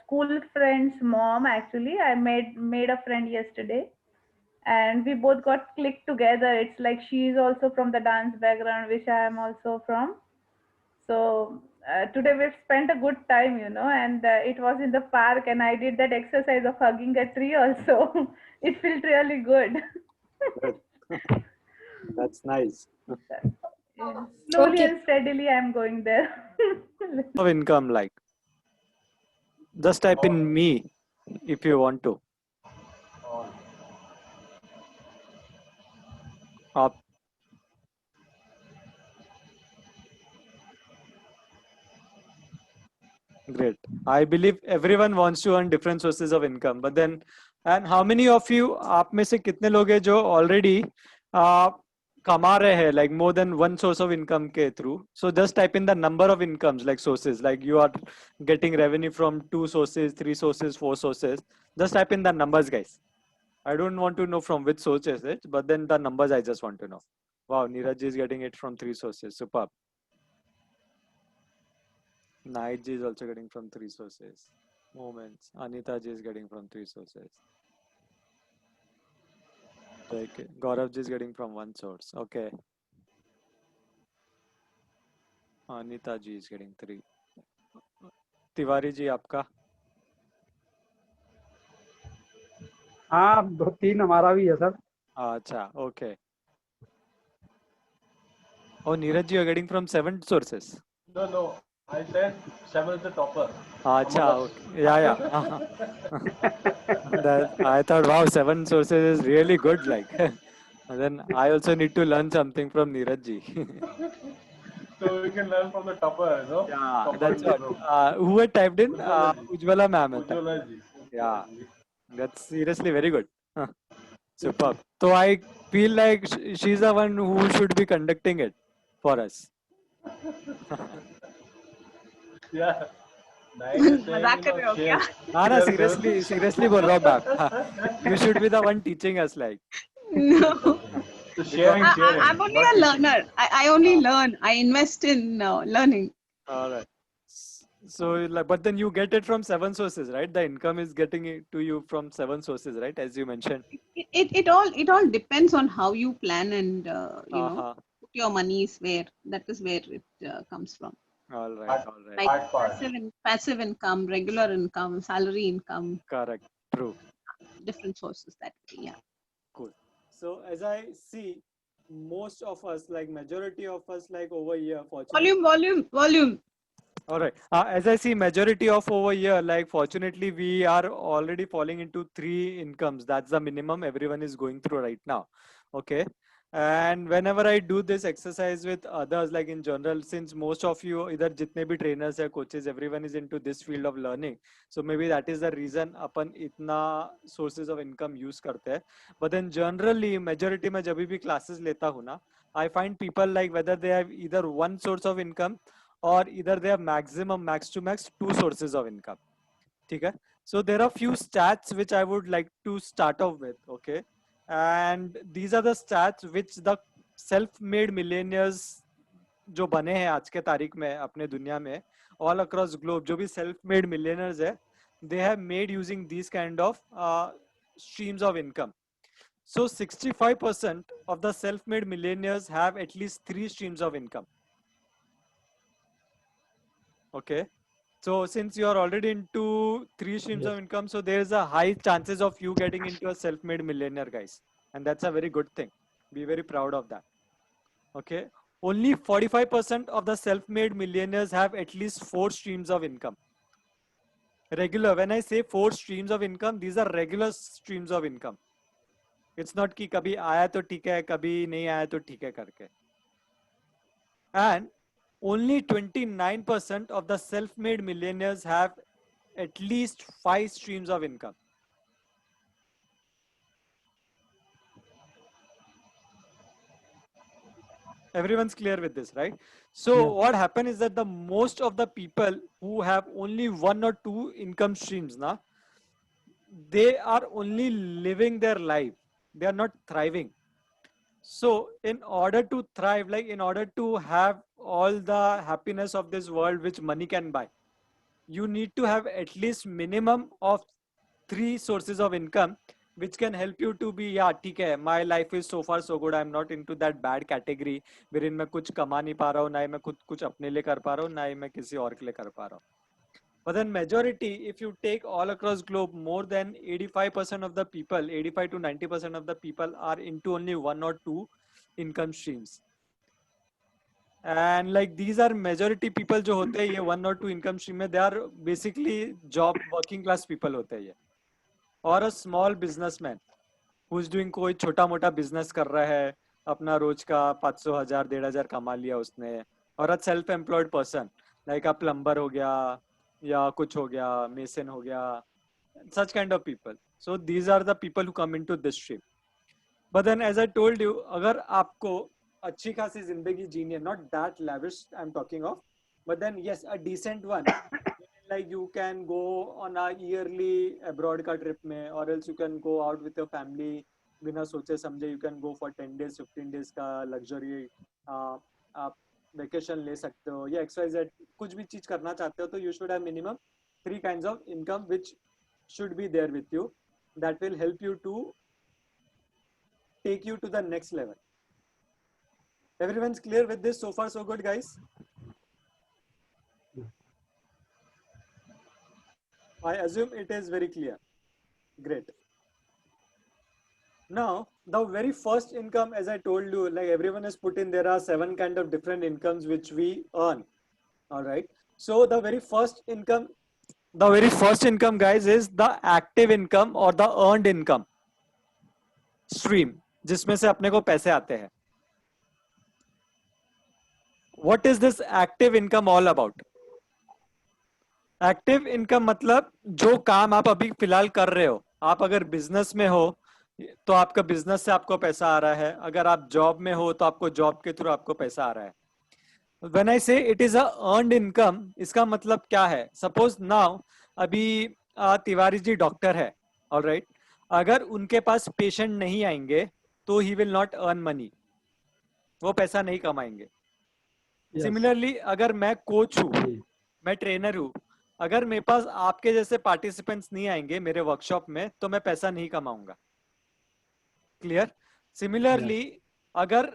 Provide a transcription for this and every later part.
school friend's mom. Actually, I made a friend yesterday, and we both got clicked together. It's like she's also from the dance background, which I am also from. So today we've spent a good time, and it was in the park, and I did that exercise of hugging a tree also. It felt really good. Good. That's nice. Yeah. Slowly Okay. and steadily, I'm going there. Of income, like just type in me if you want to. Up. Great. I believe everyone wants to earn different sources of income, but then, and how many of you, आप में से कितने लोग हैं जो already कमा रहे हैं like more than one source of income के through? So just type in the number of incomes like sources, like you are getting revenue from 2 sources, 3 sources, 4 sources. Just type in the numbers, guys. I don't want to know from which source is it, but then the numbers I just want to know. Wow, Neeraj is getting it from 3 sources. Superb. Night G is also getting from 3 sources. Moments. Anita Ji is getting from 3 sources. Okay. Gaurav Ji is getting from 1 source. Okay. Anita Ji is getting 3. Tiwari Ji, आपका? हाँ 2-3 हमारा भी है sir. अच्छा, okay. Oh, Neeraj Ji, you are getting from 7 sources. No. I said 7 is the topper. Acha, okay. Yeah. I thought, wow, 7 sources is really good. Like, and then I also need to learn something from Neeraj Ji. So we can learn from the topper, Yeah, Topper that's in the what. room. Who had typed in? Ujjwala Ji. Ujjwala ma'am. Ujjwala Ji. Yeah, that's seriously very good. Superb. So I feel like she's the one who should be conducting it for us. Yeah. Nice saying, मजाक कर रहे हो क्या? Nah, seriously बोल रहा हूँ ma'am. You should be the one teaching us, like. No. So sharing. I'm only a learner. I only learn. I invest in learning. All right. So, like, but then you get it from 7 sources, right? The income is getting it to you from 7 sources, right? As you mentioned. It all depends on how you plan and put your monies where. That is where it comes from. All right. Like passive income, regular income, salary income. Correct. True. Different sources that way, yeah. Cool. So as I see, most of us, like majority of us, like over here, fortunately. Volume. All right. As I see, majority of over here, like fortunately, we are already falling into 3 incomes. That's the minimum everyone is going through right now. Okay. And whenever I do this exercise with others, like in general, since most of you, either jitne bhi trainers or coaches, everyone is into this field of learning. So maybe that is the reason अपन इतना sources of income use करते हैं. But then generally, majority में जब भी classes लेता हूँ ना, I find people like whether they have either one source of income or either they have maximum max to max 2 sources of income. Okay? So there are few stats which I would like to start off with. Okay. And these are the stats which the self-made millionaires जो बने हैं आज के तारीख में अपने दुनिया में all across globe जो भी self-made millionaires है they have made using these kind of streams of income. So 65% of the self-made millionaires have at least 3 streams of income. Okay. So since you are already into 3 streams of income, so there is a high chances of you getting into a self-made millionaire, guys. And that's a very good thing. Be very proud of that. Okay. Only 45% of the self-made millionaires have at least 4 streams of income. Regular. When I say 4 streams of income, these are regular streams of income. It's not कि कभी आया तो ठीक है, कभी नहीं आया तो ठीक है करके. And only 29% of the self-made millionaires have at least 5 streams of income. Everyone's clear with this, right? So what happened is that the most of the people who have only 1 or 2 income streams, they are only living their life. They are not thriving. So in order to thrive, like in order to have all the happiness of this world which money can buy, you need to have at least minimum of 3 sources of income which can help you to be, yeah ठीक है, my life is so far so good, I'm not into that bad category wherein मैं कुछ कमा नहीं पा रहा हूँ, ना ही मैं खुद कुछ अपने लिए कर पा रहा हूँ, ना ही मैं किसी और के लिए कर पा रहा हूँ. But then majority, if you take all across globe, more than 85% of the people, 85 to 90% of the people are into only 1 or 2 income streams. And like these are majority people जो होते हैं ये 1 or 2 income stream में, they are basically job working class people होते हैं ये. और a small businessman who's doing कोई छोटा मोटा business कर रहा है, अपना रोज का 500 हजार 1500 कमा लिया उसने, और a self employed person like a plumber हो गया या कुछ हो गया, mason हो गया, such kind of people. So these are the people who come into this stream. But then as I told you, अगर आपको अच्छी खासी जिंदगी जीनी है, not that lavish I'm talking of, but then yes, a decent one. Like you can go on a yearly abroad का trip में, or else you can go out with your family बिना सोचे समझे, you can go for 10 days 15 days का luxury आप vacation ले सकते हो, या XYZ कुछ भी चीज करना चाहते हो, तो you should have minimum 3 kinds of income which should be there with you, that will help you to take you to the next level. Everyone's clear with this? So far so good, guys? I assume it is very clear. Great. Now, the very first income, as I told you, like everyone has put in, there are 7 kind of different incomes which we earn. All right. So the very first income, guys, is the active income or the earned income stream, जिसमें से अपने को पैसे आते हैं. What is this active income all about? Active income मतलब जो काम आप अभी फिलहाल कर रहे हो. आप अगर बिजनेस में हो तो आपका बिजनेस से आपको पैसा आ रहा है, अगर आप जॉब में हो तो आपको जॉब के थ्रू आपको पैसा आ रहा है. व्हेन आई से it is a earned income, इसका मतलब क्या है? सपोज नाउ अभी तिवारी जी डॉक्टर है, ऑलराइट, अगर उनके पास पेशेंट नहीं आएंगे तो he will not earn money, वो पैसा नहीं कमाएंगे. सिमिलरली अगर मैं कोच हूँ, मैं ट्रेनर हूँ, अगर मेरे पास आपके जैसे पार्टिसिपेंट्स नहीं आएंगे मेरे वर्कशॉप में तो मैं पैसा नहीं कमाऊंगा. क्लियर? सिमिलरली अगर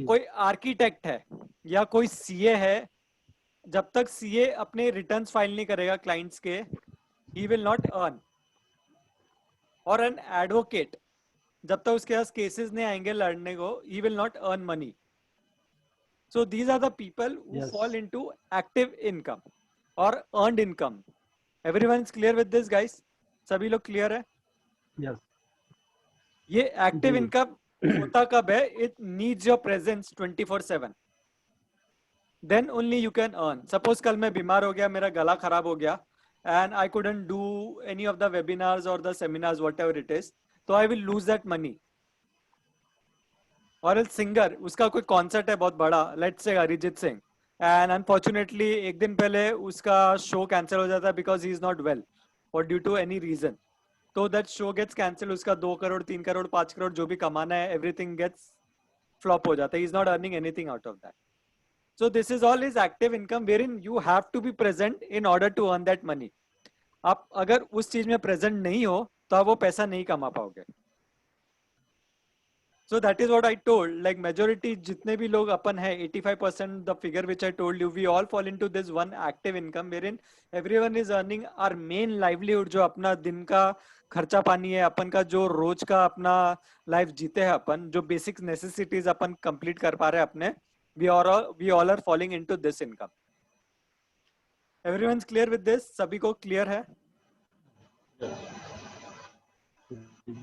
कोई आर्किटेक्ट है या कोई सीए है, जब तक सीए अपने रिटर्न्स फाइल नहीं करेगा क्लाइंट्स के, ही विल नॉट अर्न. और एन एडवोकेट, जब तक उसके पास केसेस नहीं आएंगे लड़ने को, he will not earn money. So these are the people who fall into active income or earned income. Everyone is clear with this, guys? सभी लोग clear है? Yes. ये active income होता कब है? It needs your presence 24/7. Then only you can earn. Suppose कल मैं बीमार हो गया, मेरा गला खराब हो गया, and I couldn't do any of the webinars or the seminars, whatever it is, so I will lose that money. और एक सिंगर, उसका कोई कॉन्सर्ट है बहुत बड़ा, let's say Arijit Singh, and unfortunately एक दिन पहले उसका शो कैंसिल हो जाता है because he is not well और ड्यू टू एनी रीजन. तो दैट शो गेट्स कैंसिल, उसका 2 करोड़ 3 करोड़ 5 करोड़ जो भी कमाना है, एवरीथिंग गेट्स फ्लॉप हो जाता है. He is not earning anything out of that. So this is all is active income where in you have to be present in order to earn that money. आप अगर उस चीज में present नहीं हो तो आप वो पैसा नहीं कमा पाओगे. So that is what I told, like majority जितने भी लोग अपन है, 85% the figure which I told you, we all fall into this one active income wherein everyone is earning our main livelihood, जो अपना दिन का खर्चा पानी है, अपन का जो रोज का अपना लाइफ जीते हैं अपन, जो बेसिक नेसेसिटीज अपन कंप्लीट कर पा रहे हैं अपने, we all are falling into this income. Everyone's clear with this? सभी को clear है?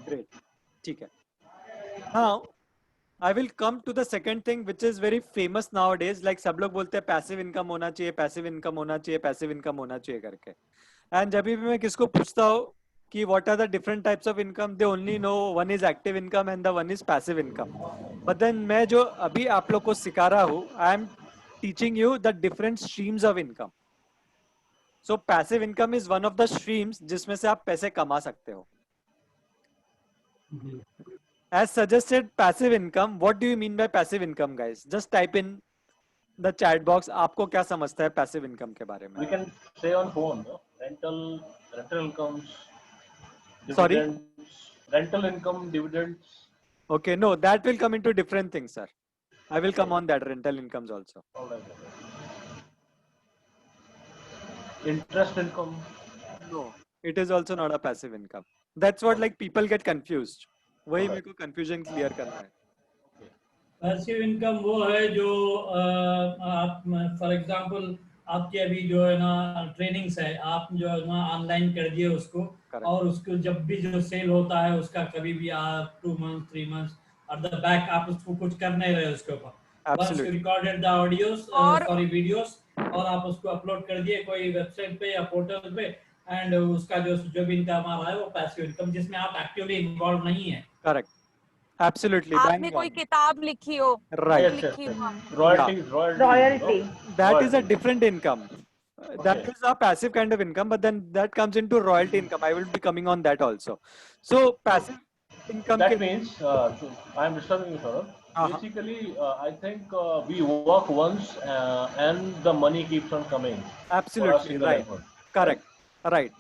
Great. ठीक है. Now, I will come to the second thing which is very famous nowadays. Like सब लोग बोलते हैं पैसिव इनकम होना चाहिए, पैसिव इनकम होना चाहिए, पैसिव इनकम होना चाहिए करके. And जब भी मैं किसको पूछता हूँ कि what are the different types of income, they only know one is active income and the one is passive income. But then मैं जो अभी आप लोग को सिखा रहा हूँ, I am teaching you the different streams of income. So passive income is one of the streams जिसमें से आप पैसे कमा सकते हो. As suggested, passive income. What do you mean by passive income, guys? Just type in the chat box. आपको क्या समझता है passive income के बारे में? We can say on phone, no? rental incomes, Sorry? dividends, rental income, dividends. Okay, no, that will come into different things, sir. I will come on that rental incomes also. All right. Interest income. No, it is also not a passive income. That's what like people get confused. वही मेरे को confusion clear करना है. Passive income वो है जो आप for example आपके अभी जो है ना ट्रेनिंग्स है, आप जो है ना ऑनलाइन कर दिए उसको, और उसको जब भी जो सेल होता है उसका कभी भी आप 2 months 3 months और द बैक आप उसको कुछ कर नहीं रहे उसके ऊपर, बस you recorded the audios sorry videos और आप उसको अपलोड कर दिए कोई वेबसाइट पे या पोर्टल पे, एंड उसका जो भी इनकम आ रहा है वो पैसिव इनकम जिसमें आप एक्टिवली इन्वॉल्व नहीं है. करेक्ट. Absolutely. आपने कोई किताब लिखी हो, right. लिखी हो. Royalty. That is a different income. That is a passive kind of income, but then that comes into royalty income. I will be coming on that also. So passive income. That means I am disturbing you, Saurabh. Basically, I think we work once and the money keeps on coming. Absolutely right. Correct. Right.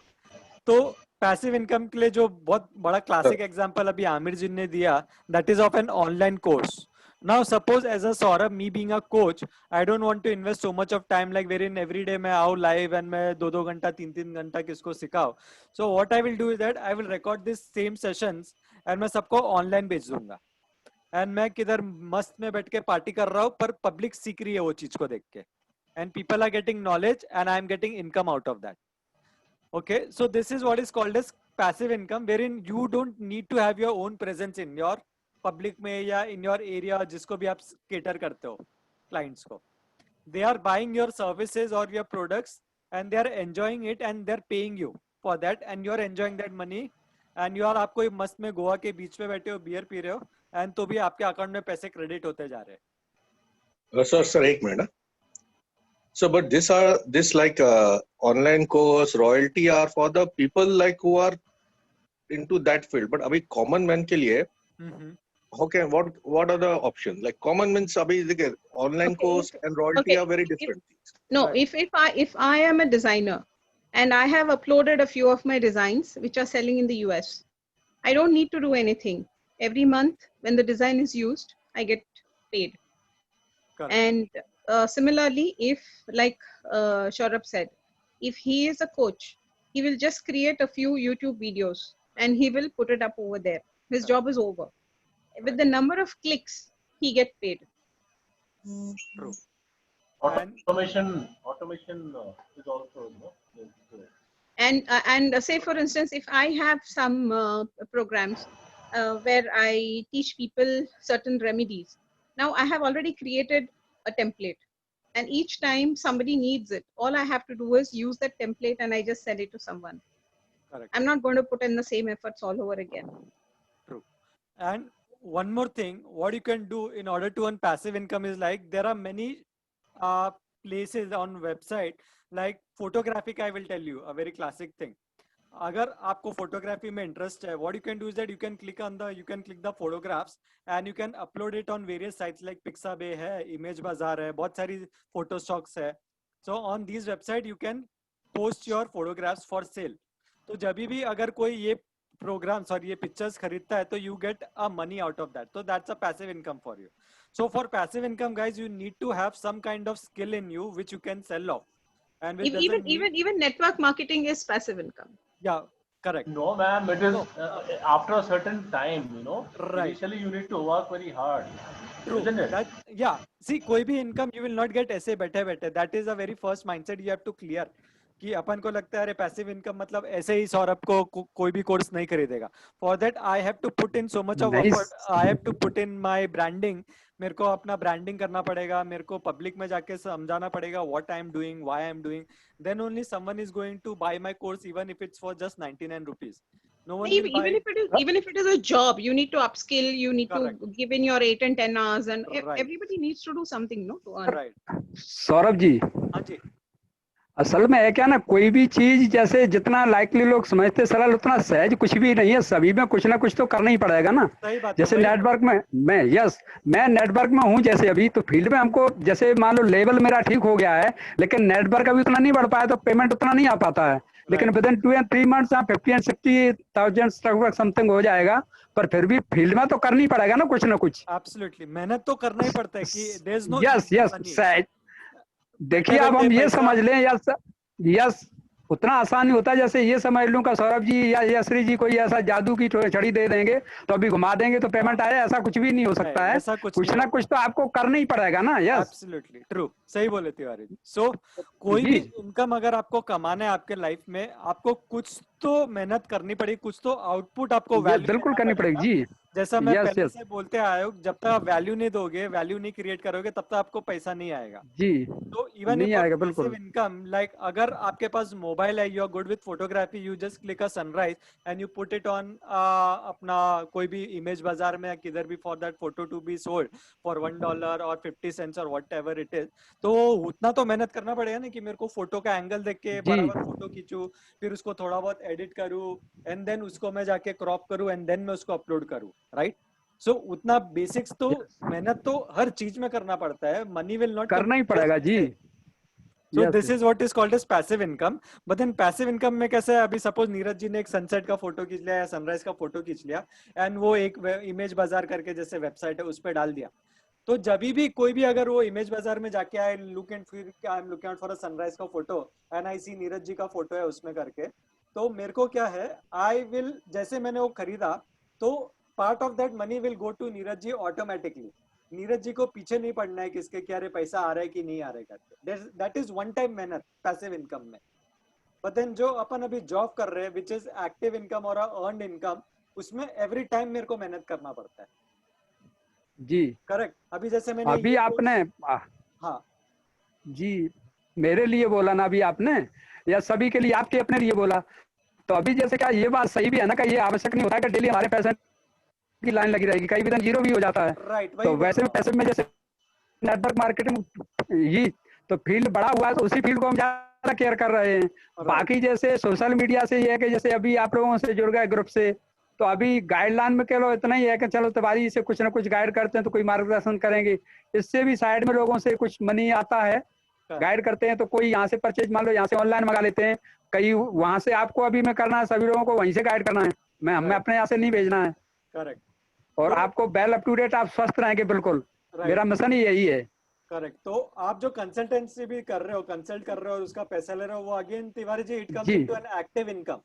तो passive income के लिए जो बहुत बड़ा classic example अभी आमिर जी ने दिया, that is of an online course. Now suppose as a Saurabh, me being a coach, I don't want to invest so much of time like wherein every day मैं आऊँ live and मैं 2-2 घंटा 3-3 घंटा किसको सिखाऊँ. So what I will do is that I will record this same sessions and मैं सबको online भेज दूंगा. And मैं किधर मस्त में बैठ के पार्टी कर रहा हूँ पर पब्लिक सीख रही है वो चीज को देख के. And people are getting knowledge and I am getting income out of that. Okay, so this is what is called as passive income, wherein you don't need to have your own presence in your public में या in your area जिसको भी आप cater करते हो clients को. They are buying your services or your products and they are enjoying it and they are paying you for that and you are enjoying that money and you are आप कोई मस्त में गोवा के बीच पे बैठे हो बियर पी रहे हो and तो भी आपके अकाउंट में पैसे क्रेडिट होते जा रहे हैं. सर एक minute. So, but this like online course royalty are for the people like who are into that field. But abhi common man ke liye, okay, what are the options? Like common means abhi online course and royalty are very different things. No, if I am a designer and I have uploaded a few of my designs which are selling in the US, I don't need to do anything. Every month when the design is used, I get paid. Correct. And similarly, if like Saurabh said, if he is a coach, he will just create a few YouTube videos and he will put it up over there. His job is over. With the number of clicks, he gets paid. True. Automation is also, you know. And say for instance, if I have some programs where I teach people certain remedies, now I have already created a template, and each time somebody needs it, all I have to do is use that template and I just send it to someone. Correct. I'm not going to put in the same efforts all over again. True. And one more thing, what you can do in order to earn passive income is like there are many places on website like photographic. I will tell you a very classic thing. अगर आपको photography में interest है, what you can do is that you can click the photographs and you can upload it on various sites like Pixabay है, Image Bazaar है, बहुत सारी photo stocks है. So on these website you can post your photographs for sale. तो जब भी अगर कोई ये programs और ये pictures खरीदता है तो you get a money out of that. So that's a passive income for you. So for passive income, guys, you need to have some kind of skill in you which you can sell off. And which even network marketing is passive income. Yeah, correct. No, ma'am, it is after a certain time, you know. Right. Initially, you need to work very hard. True. Isn't it? That, yeah. See, कोई भी income you will not get ऐसे बैठे. That is a very first mindset you have to clear. कि अपन को लगता है अरे passive income मतलब ऐसे ही सौरभ को कोई भी कोर्स नहीं खरीदेगा. For that I have to put in so much of effort. I have to put in my branding. मेरे को अपना ब्रांडिंग करना पड़ेगा, मेरे को पब्लिक में जाके समझाना पड़ेगा what I am doing, why I am doing. Then only someone is going to buy my course even if it's for just 99 rupees. No one even if it is a job, you need to upskill, you need Correct. To give in your 8 and 10 hours, and right. Everybody needs to do something, no, to earn. Right. Saurabh ji, हाँ जी. असल में है क्या ना, कोई भी चीज जैसे जितना लाइकली लोग समझते सरल, उतना सहज कुछ भी नहीं है। सभी में कुछ ना कुछ तो करना ही पड़ेगा ना। सही बात है जैसे वही नेटवर्क में मैं नेटवर्क में हूँ जैसे अभी, तो फील्ड में हमको जैसे मान लो लेवल मेरा ठीक हो गया है, लेकिन नेटवर्क अभी उतना नहीं बढ़ पाया तो पेमेंट उतना नहीं आ पाता है। लेकिन राइट विद इन 2 या 3 मंथ्स 50 एंड 60,000 तक समथिंग हो जाएगा। पर फिर भी फील्ड में तो करनी पड़ेगा ना कुछ। एब्सोल्युटली मेहनत तो करना ही पड़ता है कि there is no yes easy yes money सहज। देखिए बैठे अब बैठे हम ये पैसा समझ लें यस उतना आसान नहीं होता। जैसे ये समझ लूं का सौरभ जी या यश्री जी कोई ऐसा जादू की छड़ी दे देंगे तो अभी घुमा देंगे तो पेमेंट आए, ऐसा कुछ भी नहीं हो सकता नहीं है। ऐसा कुछ कुछ नहीं ना होगा कुछ तो आपको करना ही पड़ेगा ना। यस एब्सोल्युटली ट्रू सही बोले तिवारी जी सो कोई जी भी इनकम अगर आपको कमाना है आपके लाइफ में आपको कुछ तो मेहनत करनी पड़ेगी कुछ तो आउटपुट आपको ये वैल्यू बिल्कुल देना करनी पड़ेगी पड़ेगा जी। जैसा मैं यस पहले यस से बोलते आया हूँ जब तक आप वैल्यू नहीं दोगे वैल्यू नहीं क्रिएट करोगे तब तक आपको पैसा नहीं आएगा जी तो इवन नहीं फॉर आएगा पैसिव बिल्कुल। इनकम लाइक अगर आपके पास मोबाइल है you are good with photography you just click a sunrise and you put it on अपना कोई भी इमेज बाजार में या किधर भी for that photo to be sold for $1 और 50 cents और वट एवर इट इज तो उतना तो मेहनत करना पड़ेगा ना कि मेरे को फोटो का एंगल देख के जी बराबर फोटो खींचूं फिर उसको थोड़ा बहुत एडिट करूं एंड देन उसको मैं जाके क्रॉप करूं एंड देन मैं उसको अपलोड करूं राइट सो उतना बेसिक्स तो यस मेहनत तो हर चीज में करना पड़ता है मनी विल नॉट कम करना ही जस्ट पड़ेगा जी। ऐसे so yes this is what is called as passive income but then passive income में कैसे है अभी सपोज नीरज जी ने एक सनसेट का फोटो खींच लिया या सनराइज का फोटो खींच लिया एंड वो एक इमेज बाजार करके जैसे वेबसाइट है उस पर डाल दिया तो जब भी कोई भी अगर वो इमेज बाजार में जाके आए लुक एंड फिर I am looking out for a sunrise का फोटो एंड आई सी नीरज जी का फोटो है उसमें करके तो मेरे को क्या है आई विल जैसे मैंने वो खरीदा तो part of that money will go to Neeraj ji automatically Neeraj ji को पीछे नहीं पड़ना है किसके क्या रे पैसा आ रहा है कि नहीं आ रहा है करके दैट इज वन टाइम मेहनत पैसिव इनकम में बट देन जो अपन अभी जॉब कर रहे हैं विच इज एक्टिव इनकम और अर्नड इनकम उसमें एवरी टाइम मेरे को मेहनत करना पड़ता है जी करेक्ट अभी जैसे मैंने अभी ये आपने हाँ जी मेरे लिए बोला ना अभी आपने, या सभी के लिए, आपके अपने लिए बोला। तो अभी जैसे क्या ये बात सही भी है ना कि ये आवश्यक नहीं होता कि डेली हमारे पैसे की लाइन लगी रहेगी, कई भी दिन जीरो भी हो जाता है। राइट वही तो बोल वैसे रहा भी पैसे में जैसे नेटवर्क मार्केटिंग ये तो फील्ड बड़ा हुआ है तो उसी फील्ड को हम ज्यादा केयर कर रहे हैं। Right. बाकी जैसे सोशल मीडिया से ये है कि जैसे अभी आप लोगों से जुड़ गए ग्रुप से, तो अभी गाइडलाइन में केवल इतना ही है कि चलो तिवारी से कुछ ना कुछ गाइड करते हैं तो कोई मार्गदर्शन करेंगे। इससे भी साइड में लोगों से कुछ मनी आता है, गाइड करते हैं। तो कोई यहाँ से परचेज मान लो यहाँ से ऑनलाइन मंगा लेते हैं, कई वहां से आपको अभी में करना है, सभी लोगों को वहीं से गाइड करना है, मैं हमें Right. अपने यहाँ से नहीं भेजना है। करेक्ट और तो आपको वेल अप टू डेट आप स्वस्थ रहेंगे बिल्कुल। राइट मेरा मिशन ही यही है। करेक्ट तो आप जो कंसल्टेंसी भी कर रहे हो कंसल्ट कर रहे हो और उसका पैसा ले रहे हो वो again Tiwari ji it comes जी इनटू एन एक्टिव इनकम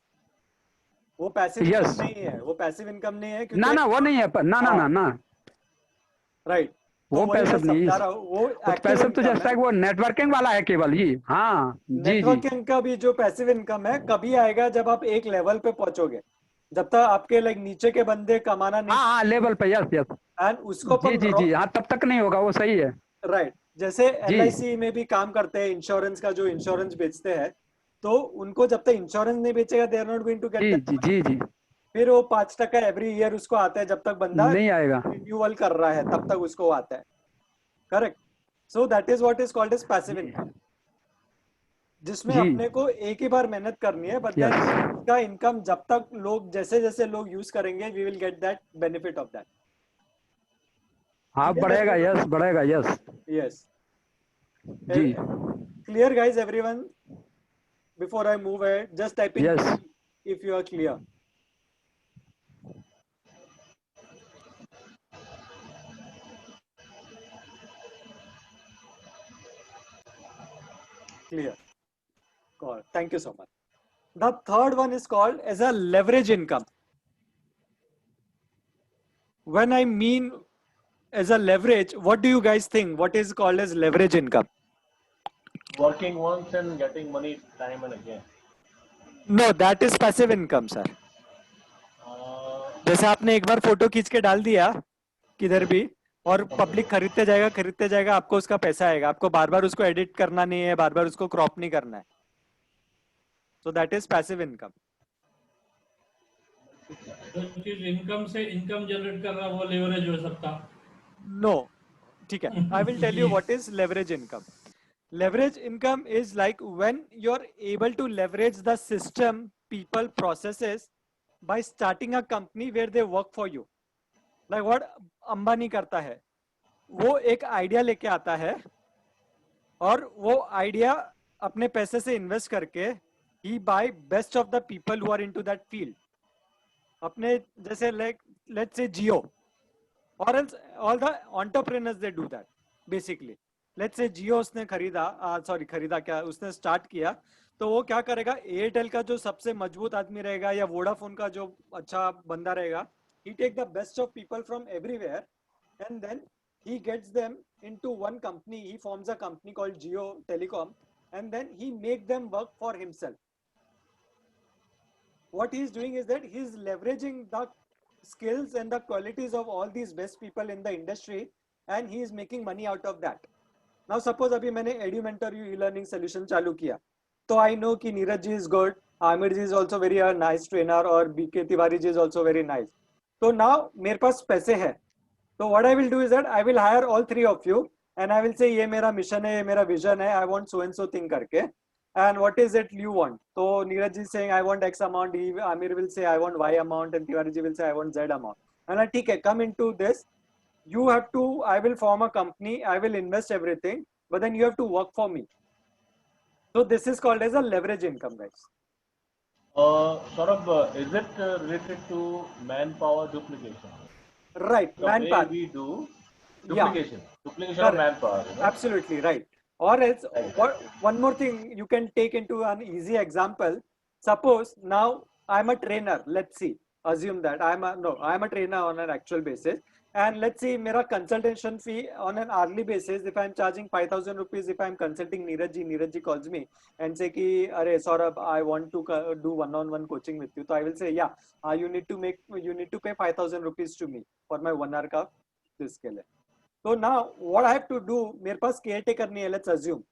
वो पैसिव यस इनकम नहीं है वो पैसिव इनकम नहीं है ना क्योंकि ना वो नहीं है ना ना हाँ ना ना राइट तो वो वही मैं पैसिव नहीं, समझा रहा हूँ वो वो एक्टिव पैसिव तो इनकम जस्ट है लाइक वो नेटवर्किंग वाला है केवल जी। हाँ जी जी नेटवर्किंग का भी जो पैसिव इनकम है कभी आएगा जब आप एक लेवल पे पहुंचोगे जब तक आपके लाइक नीचे के बंदे कमाना नहीं हाँ हाँ लेवल पे यस यस एंड उसको जी अपन जी जी हाँ तब तक नहीं होगा, वो सही है राइट जैसे जी LIC में भी काम करते हैं इंश्योरेंस का जो इंश्योरेंस बेचते हैं तो उनको जब तक इंश्योरेंस नहीं बेचेगा they are not going to get जी दैट जी मनी जी जी फिर वो 5% एवरी ईयर उसको आता है जब तक बंदा नहीं आएगा रिन्यूअल कर रहा है तब तक उसको आता है correct so that is what is called as passive जी इनकम जिसमें जी अपने को एक ही बार मेहनत करनी है बट देन यस उसका इनकम जब तक लोग जैसे जैसे लोग यूज करेंगे we will get that benefit of that हाँ क्लियर बढ़ेगा एवरीवन यस बढ़ेगा यस यस जी clear guys everyone before I move ahead just type in yes P if you are clear clear God thank you so much the third one is called as a leverage income when I mean as a leverage what do you guys think what is called as leverage income Working once and getting money time and again. no that is passive income sir Uh, जैसे आपने एक बार photo खींच के डाल दिया किधर भी और पब्लिक खरीदते जाएगा आपको उसका पैसा आएगा आपको बार बार उसको एडिट करना नहीं है बार बार उसको क्रॉप नहीं करना है सो दैट इज पैसिव इनकम जो चीज इनकम से इनकम जनरेट कर रहा है वो लेवरेज हो सकता नो ठीक है I will tell you what is leverage income Leverage income is like when you're able to leverage the system, people, processes by starting a company where they work for you. Like what Ambani करता है, वो एक idea लेके आता है और वो idea अपने पैसे से इन्वेस्ट करके he buy best of the people who are into that field. अपने जैसे let's say Jio, or else all the entrepreneurs they do that basically. Let's say Jio उसने खरीदा क्या, उसने स्टार्ट किया, तो वो क्या करेगा, एयरटेल का जो सबसे मजबूत आदमी रहेगा या वोडाफोन का जो अच्छा बंदा रहेगा, he take the best of people from everywhere and then he gets them into one company. He forms a company called Jio Telecom and then he make them work for himself. What he is doing is that he is leveraging the skills and the qualities of all these best people in the industry and he is making money out of that. Now suppose अभी मैंने Edumentor e-learning solution चालू किया, तो I know कि Neeraj ji is good, Amir ji is also very nice trainer और BK Tiwari ji is also very nice. तो now मेरे पास पैसे हैं, तो what I will do is that I will hire all three of you and I will say ये मेरा mission है, ये मेरा vision है, I want so and so thing करके, and what is it you want? तो Neeraj ji saying I want X amount, Amir will say I want Y amount and Tiwari ji will say I want Z amount. And I ठीक है, come into this. You have to, I will form a company, I will invest everything, but then you have to work for me. So this is called as a leverage income, guys. Saurabh, is it related to manpower duplication? Right, The manpower. way we do Yeah. duplication of manpower. You know? Absolutely right. Or else, Right. one more thing you can take into an easy example. Suppose now I'm a trainer. Let's see. Assume that I'm a trainer on an actual basis. And let's see, mera consultation fee on an hourly basis. If I'm charging 5,000 rupees, if I'm consulting Neeraj ji calls me and say ki, "Arey Saurabh, I want to do one-on-one coaching with you." So I will say, yeah, you need to pay 5,000 rupees to me for my 1 hour ka this ke liye. So now what I have to do, मेरे पास caretaker नहीं है, let's assume.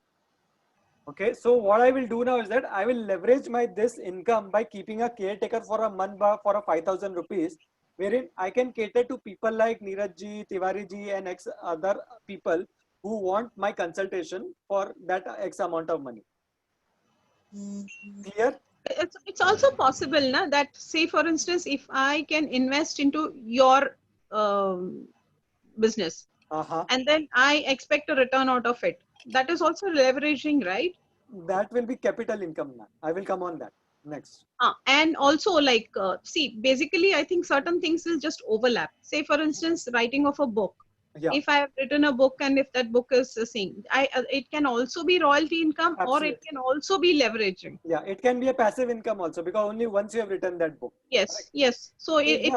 Okay, so what I will do now is that I will leverage my this income by keeping a caretaker for a month for a 5,000 rupees, wherein I can cater to people like Neeraj ji, Tiwari ji, and X other people who want my consultation for that X amount of money. Clear? It's also possible na, that say for instance if I can invest into your business and then I expect a return out of it, that is also leveraging, right? That will be capital income now. I will come on that next. And also like see, basically I think certain things will just overlap. Say for instance writing of a book. Yeah. If I have written a book and if that book is saying, it can also be royalty income. Absolutely. Or it can also be leveraging. Yeah, it can be a passive income also because only once you have written that book. Yes, correct? Yes. So it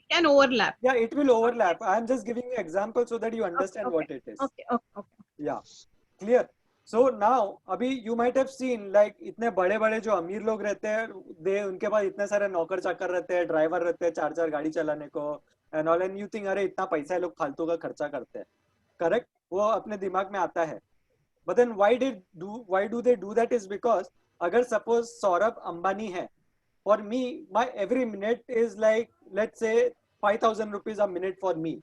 can overlap. Yeah, it will overlap. I'm just giving you example so that you understand okay. what it is. Okay. Yeah, clear. So now, अभी you might have seen like इतने बड़े-बड़े जो अमीर लोग रहते हैं, उनके पास इतने सारे नौकर चाकर रहते हैं, ड्राइवर रहते हैं, 4-4 गाड़ी चलाने को, and all, and you think अरे इतना पैसा लोग फालतू का खर्चा करते हैं, correct? वो अपने दिमाग में आता है. But then why do they do that is because अगर suppose सौरभ अंबानी है, for me my every minute is like let's say 5,000 rupees a minute for me.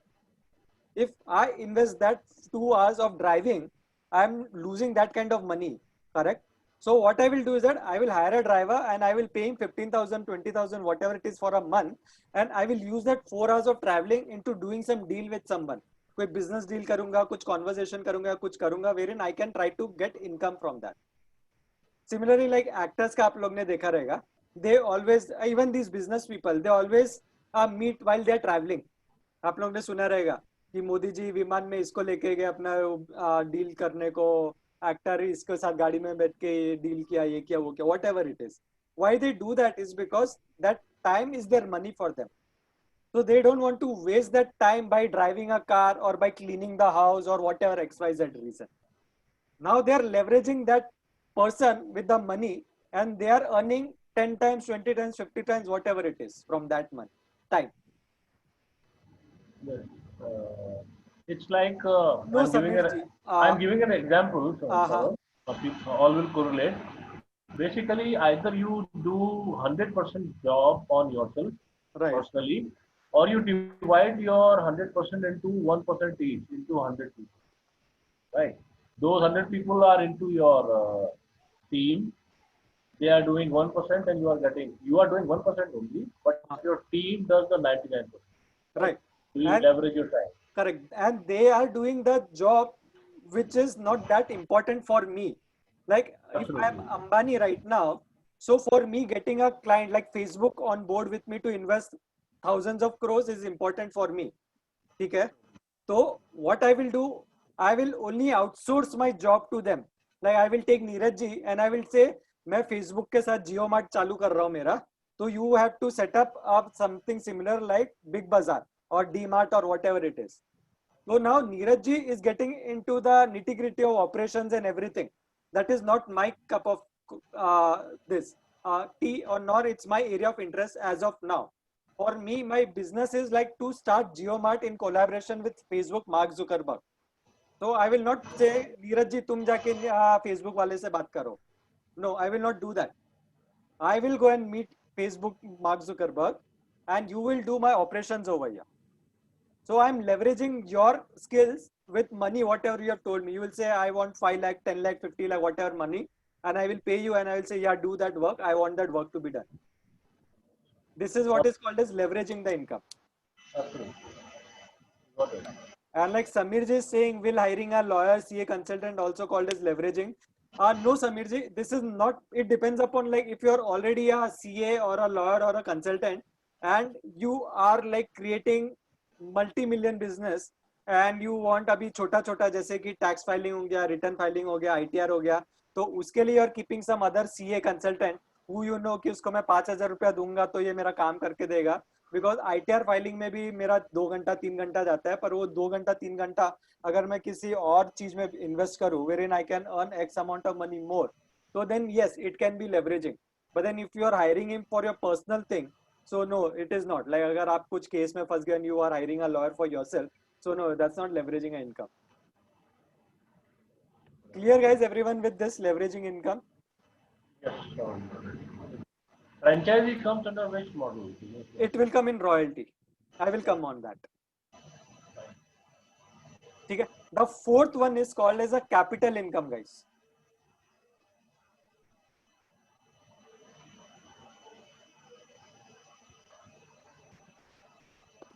If I invest that 2 hours of driving, I'm losing that kind of money, correct? So what I will do is that I will hire a driver and I will pay him 15,000, 20,000, whatever it is for a month, and I will use that 4 hours of traveling into doing some deal with someone. कोई business deal करूँगा, कुछ conversation करूँगा, कुछ करूँगा, wherein I can try to get income from that. Similarly, like actors का आप लोग ने देखा रहेगा, they always, even these business people, they always meet while they are traveling. आप लोग ने सुना रहेगा कि मोदी जी विमान में इसको लेके गए अपना डील करने को, एक्टर इसके साथ गाड़ी में बैठ के ये डील किया, ये किया, वो किया, whatever it is. Why they do that is because that time is their money for them. So they don't want to waste that time by driving a car or by cleaning the house or whatever XYZ reason. Now they are leveraging that person with the money and they are earning 10 times, 20 times, 50 times, whatever it is from that money, time. It's like No, I'm giving an example. So people all will correlate. Basically, either you do 100% job on yourself personally, or you divide your 100% into 1% each into 100 people. Right. those 100 people are into your team. They are doing 1% and you are doing 1% only, but your team does the 99%. Right. So you And leverage your time. correct. And they are doing the job which is not that important for me. Like Absolutely. if I'm Ambani right now, so for me getting a client like Facebook on board with me to invest thousands of crores is important for me. Okay. So what I will do, I will only outsource my job to them. Like I will take Neeraj ji and I will say, मैं Facebook के साथ जियो mart चालू कर रहा हूँ मेरा, तो you have to set up something similar like Big Bazaar or D-Mart or whatever it is. So now Neeraj ji is getting into the nitty gritty of operations and everything. That is not my cup of this tea, or nor it's my area of interest as of now. For me, my business is like to start JioMart in collaboration with Facebook, Mark Zuckerberg. So I will not say, Neeraj ji, tum jaake Facebook wale se baat karo. No, I will not do that. I will go and meet Facebook, Mark Zuckerberg, and you will do my operations over here. So I'm leveraging your skills with money, whatever you have told me. You will say, I want 5 lakh, 10 lakh, 50 lakh, whatever money, and I will pay you and I will say, yeah, do that work. I want that work to be done. This is what is called as leveraging the income. Absolutely. Got it. And like Samir ji is saying, will hiring a lawyer, CA consultant also called as leveraging? No, Samir ji, this is not, it depends upon like if you're already a CA or a lawyer or a consultant and you are like creating multi-million business and you want अभी छोटा छोटा जैसे कि tax filing हो गया, return filing हो गया, ITR हो गया, तो उसके लिए you're keeping some other CA consultant who you know कि उसको मैं 5,000 रुपया दूंगा तो ये मेरा काम करके देगा. बिकॉज ITR फाइलिंग में भी मेरा 2 घंटा 3 घंटा जाता है, पर वो 2 घंटा 3 घंटा अगर मैं किसी और चीज में इन्वेस्ट करूं wherein I can earn X amount of money more, so then yes, it can be leveraging. But then if you are hiring him for your personal thing, so no, it is not. Like अगर आप कुछ case में फंस गए and you are hiring a lawyer for yourself, so no, that's not leveraging an income. Clear guys, everyone with this leveraging income? Yes, sure. Franchisee comes under which model? It will come in royalty. I will come on that. Okay. The fourth one is called as a capital income, guys.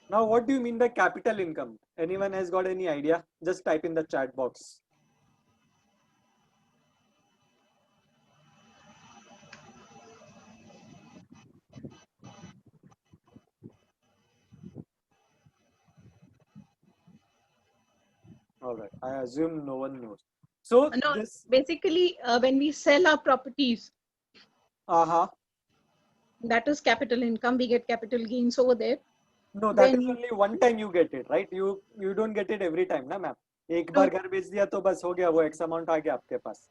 Now, what do you mean by capital income? Anyone has got any idea? Just type in the chat box. All right. I assume no one knows. So No, this basically when we sell our properties, that is capital income. We get capital gains over there. No, that is only one time you get it, right? You don't get it every time, na ma'am. एक बार घर बेच दिया तो बस हो गया, वो X amount आ गया आपके पास.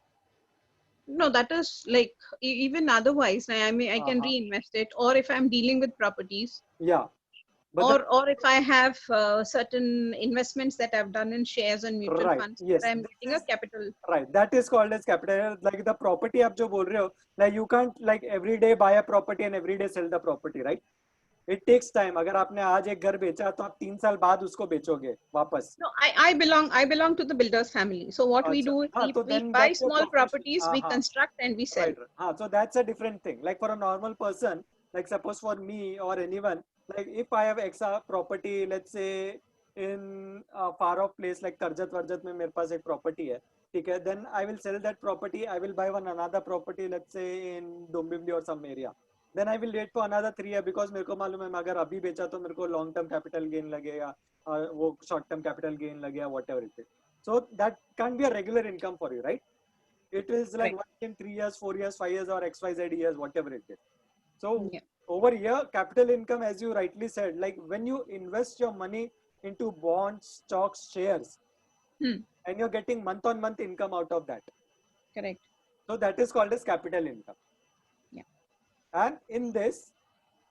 No, that is like even otherwise. I mean, I can reinvest it, or if I'm dealing with properties. Yeah. But or if I have certain investments that I've done in shares and mutual funds, yes, I'm getting a capital. Right, that is called as capital. Like the property आप जो बोल रहे हो, like you can't like every day buy a property and every day sell the property, right? It takes time. अगर आपने आज एक घर बेचा तो आप 3 साल बाद उसको बेचोगे वापस. No, I belong to the builders family. So what we do is we buy small properties, we construct and we sell. Right. So that's a different thing. Like for a normal person, like suppose for me or anyone, like if I have extra property, let's say in a far off place like Karjat Varjat में मेरे पास एक property है, ठीक है? Then I will sell that property. I will buy another property, let's say in Dombivli or some area. Then I will wait for another 3 years because मेरे को मालूम है मैं अगर अभी बेचा तो मेरे को long term capital gain लगेगा, वो short term capital gain लगेगा, whatever it is. So that can't be a regular income for you, right? It is like once in 3 years, 4 years, 5 years, or XYZ years, whatever it is. So over here, capital income, as you rightly said, like when you invest your money into bonds, stocks, shares, and you're getting month on month income out of that. Correct. So that is called as capital income. Yeah. And in this,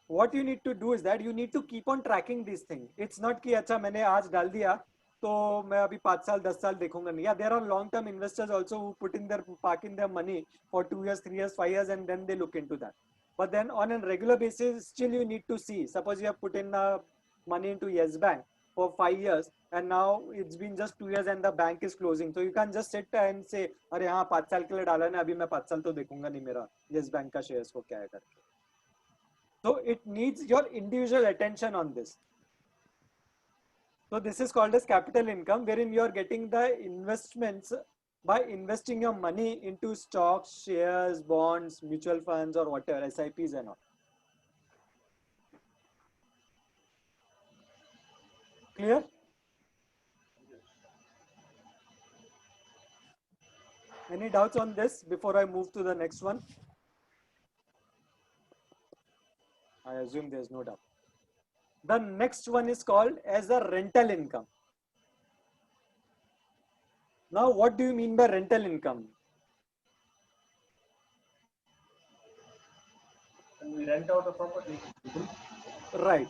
what you need to do is that you need to keep on tracking these things. It's not कि अच्छा मैंने आज डाल दिया तो मैं अभी 5 साल 10 साल देखूंगा नहीं. Yeah, there are long term investors also who park in their money for 2 years, 3 years, 5 years, and then they look into that. But then on a regular basis, still you need to see. Suppose you have put in money into Yes Bank for 5 years, and now it's been just 2 years and the bank is closing. So you can just sit and say, अरे हाँ 5 साल के लिए डाला ना, अभी मैं 5 साल तो देखूंगा नहीं मेरा yes बैंक का shares को क्या है करके. So it needs your individual attention on this. So this is called as capital income, wherein you are getting the investments by investing your money into stocks, shares, bonds, mutual funds, or whatever, SIPs and all. Clear? Any doubts on this before I move to the next one? I assume there's no doubt. The next one is called as a rental income. Now, what do you mean by rental income? And we rent out a property. Right.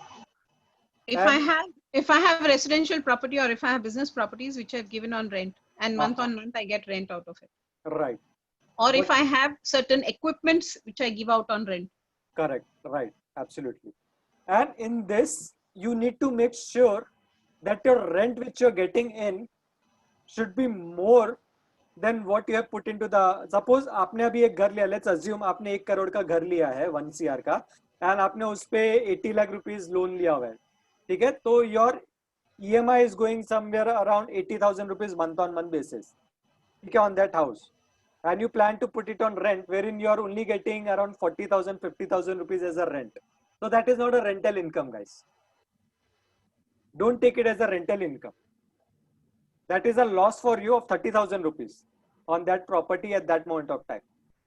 If I have residential property or if I have business properties which I've given on rent, and month on month I get rent out of it. Right. Or if I have certain equipments which I give out on rent. Correct. Right. Absolutely. And in this, you need to make sure that your rent which you're getting in should be more than what you have put into the. Suppose आपने अभी एक घर लिया, let's assume आपने 1 करोड़ का घर लिया है 1 CR का, and आपने उस पे 80 lakh rupees लोन लिया हुआ है, ठीक है? तो your EMI is going somewhere around 80,000 rupees month on month basis, ठीक है, on that house, and you plan to put it on rent, wherein you are only getting around 40,000, 50,000 rupees as a rent. So that is not a rental income, guys. Don't take it as a rental income. That is a loss for you of 30,000 rupees on that property at that moment of time.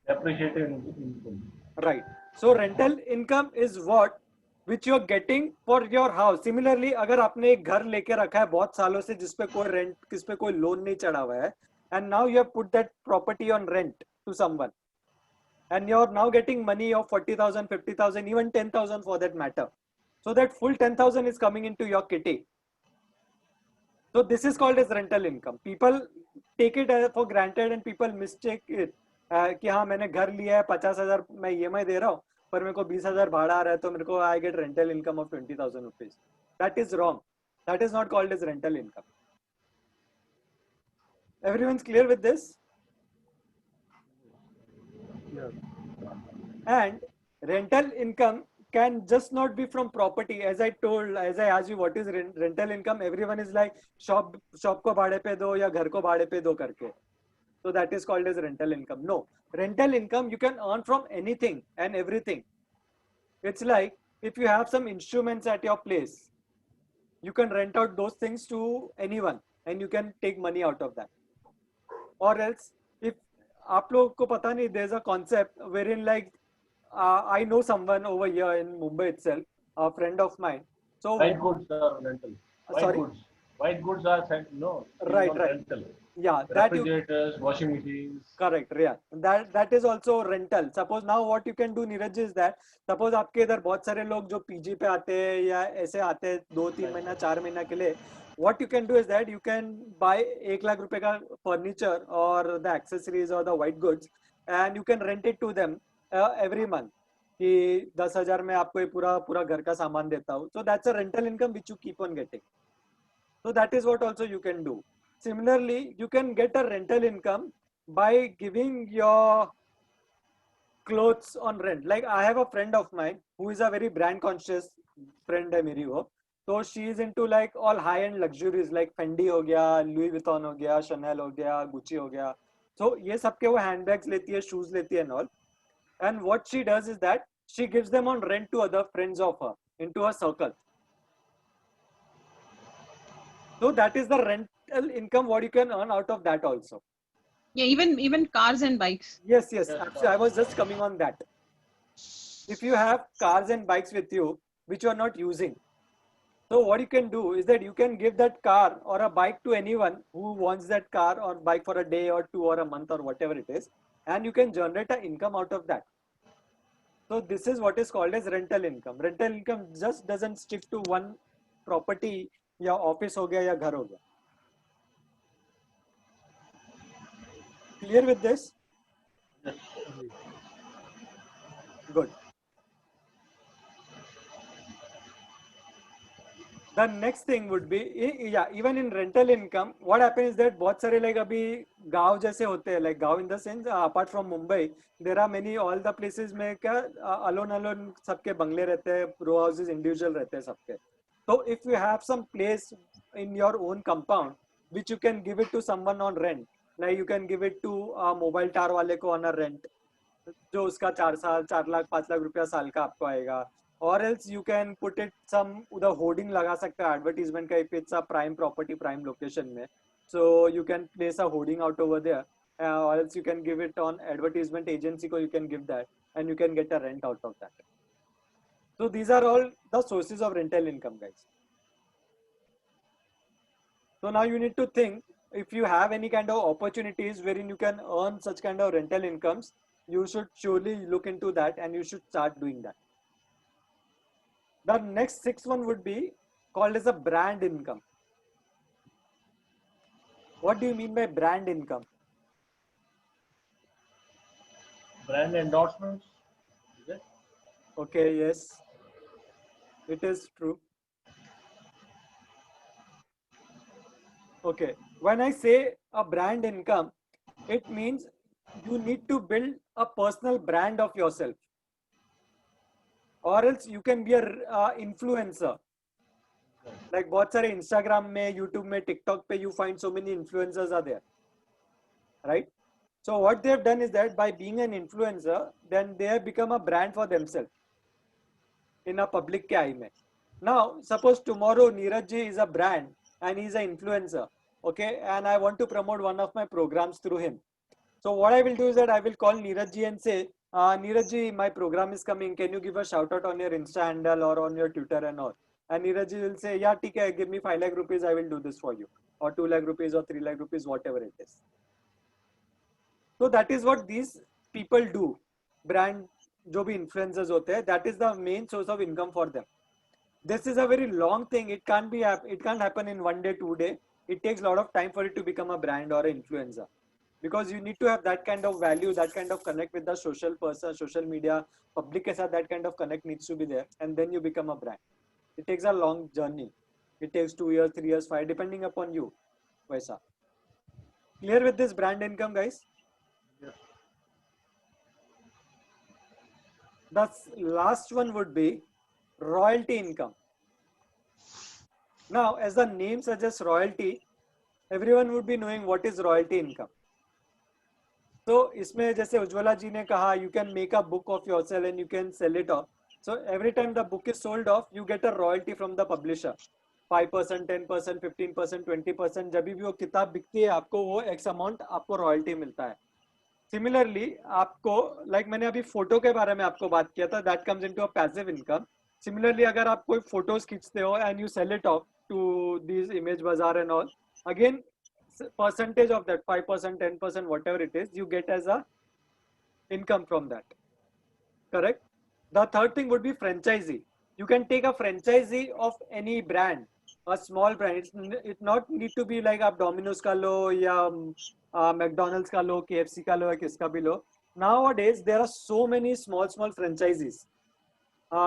Appreciated income. Right. So rental income is what which you are getting for your house. Similarly, अगर आपने एक घर लेके रखा है बहुत सालों से जिसपे कोई रेंट किस पे कोई लोन नहीं चढ़ा हुआ है, and now you have put that property on rent to someone, and you are now getting money of 40,000, 50,000, even 10,000 for that matter. So that full 10,000 is coming into your kitty. So this is called as rental income. People take it for granted and people mistake it कि हाँ मैंने घर लिया है 50,000 मैं EMI दे रहा हूँ पर मेरे को 20,000 भाड़ा आ रहा है तो मेरे को I get rental income of 20,000 rupees. That is wrong. That is not called as rental income. Everyone's clear with this? Yeah. And rental income can just not be from property. As I asked you what is rental income, everyone is like shop को भाड़े पे दो या घर को भाड़े पे दो करके. So that is called as rental income. No, rental income you can earn from anything and everything. It's like if you have some instruments at your place, you can rent out those things to anyone and you can take money out of that. Or else, if आप लोग को पता नहीं, there's a concept wherein like I know someone over here in Mumbai itself, a friend of mine. So white goods are rental. White goods are right. rental. Yeah, refrigerators, washing machines. Correct. Yeah, that is also rental. Suppose now what you can do, Neeraj, is that suppose आपके इधर बहुत सारे लोग जो PG पे आते हैं या ऐसे आते हैं 2-3 महीना 4 महीना के लिए, what you can do is that you can buy 1 lakh रुपए का furniture or the accessories or the white goods and you can rent it to them every month. कि 10,000 में आपको ये पूरा घर का सामान देता हूँ. So that's a rental income which you keep on getting. So that is what also you can do. Similarly, you can get a rental income by giving your clothes on rent. Like I have a friend of mine who is a very brand conscious friend है मेरी वो. So she is into like all high end luxuries like Fendi हो गया, Louis Vuitton हो गया, Chanel हो गया, Gucci हो गया. So ये सब के वो handbags लेती है, shoes लेती है and all. And what she does is that she gives them on rent to other friends of her into her circle. So that is the rental income what you can earn out of that also. Yeah, even cars and bikes. Yes. Actually, I was just coming on that. If you have cars and bikes with you which you are not using, so what you can do is that you can give that car or a bike to anyone who wants that car or bike for a day or 2 or a month or whatever it is, and you can generate an income out of that. So this is what is called as rental income. Rental income just doesn't stick to one property या office हो गया या घर हो गया. Clear with this? Good. The next thing would be, yeah, even in rental income, what happens is that बहुत सारे like अभी गांव जैसे होते हैं, like गांव in the sense apart from Mumbai, there are many all the places में क्या alone सबके बंगले रहते हैं, row houses individual रहते हैं सबके. So if you have some place in your own compound which you can give it to someone on rent, like you can give it to mobile tower वाले को on a rent, जो उसका 4 लाख 5 लाख रुपया साल का आपको आएगा. Or else you can put it some उधर hoarding लगा सकते हैं advertisement का, if it's a prime property prime location में, so you can place a hoarding out over there, or else you can give it on advertisement agency को you can give that and you can get a rent out of that. So these are all the sources of rental income, guys. So now you need to think, if you have any kind of opportunities wherein you can earn such kind of rental incomes, you should surely look into that and you should start doing that. The next 6th one would be called as a brand income. What do you mean by brand income? Brand endorsements, is it? Okay, yes, it is true. Okay, when I say a brand income, it means you need to build a personal brand of yourself. Or else you can be a influencer. Like बहुत सारे Instagram में, YouTube में, TikTok पे you find so many influencers are there, right? So what they have done is that by being an influencer, then they have become a brand for themselves in a public के eye में. Now suppose tomorrow Neeraj ji is a brand and he is an influencer, okay, and I want to promote one of my programs through him. So what I will do is that I will call Neeraj ji and say, Neeraj ji, my program is coming. Can you give a shout out on your Insta handle or on your Twitter and all? And Neeraj ji will say, yeah, ठीक है, give me 5 lakh rupees, I will do this for you. Or 2 lakh rupees or 3 lakh rupees, whatever it is. So that is what these people do. Brand, जो भी influencers होते हैं, that is the main source of income for them. This is a very long thing. It can't happen in 1 day, 2 day. It takes a lot of time for it to become a brand or an influencer. Because you need to have that kind of value, that kind of connect with the social person, social media, public के साथ that kind of connect needs to be there, and then you become a brand. It takes a long journey. It takes 2 years, 3 years, 5, depending upon you. वैसा. Clear with this brand income, guys? Yes. The last one would be royalty income. Now, as the name suggests royalty, everyone would be knowing what is royalty income. तो इसमें जैसे उज्ज्वला जी ने कहा, you can make a book of yourself and you can sell it off. So every time the book is sold off, you get a royalty from the publisher. 5%, 10%, 15%, 20%. जब भी वो किताब बिकती है, आपको वो X amount आपको royalty मिलता है. Similarly, आपको like मैंने अभी फोटो के बारे में आपको बात किया था, that comes into a passive income. Similarly, अगर आप कोई फोटोज खींचते हो and you sell it off to these image bazaar and all, again percentage of that 5%, 10%, whatever it is, you get as a income from that. Correct? The third thing would be franchisee. You can take a franchisee of any brand, a small brand. It not need to be like आप Domino's का लो या McDonald's का लो, KFC का लो या किसका भी लो. Nowadays there are so many small franchisees,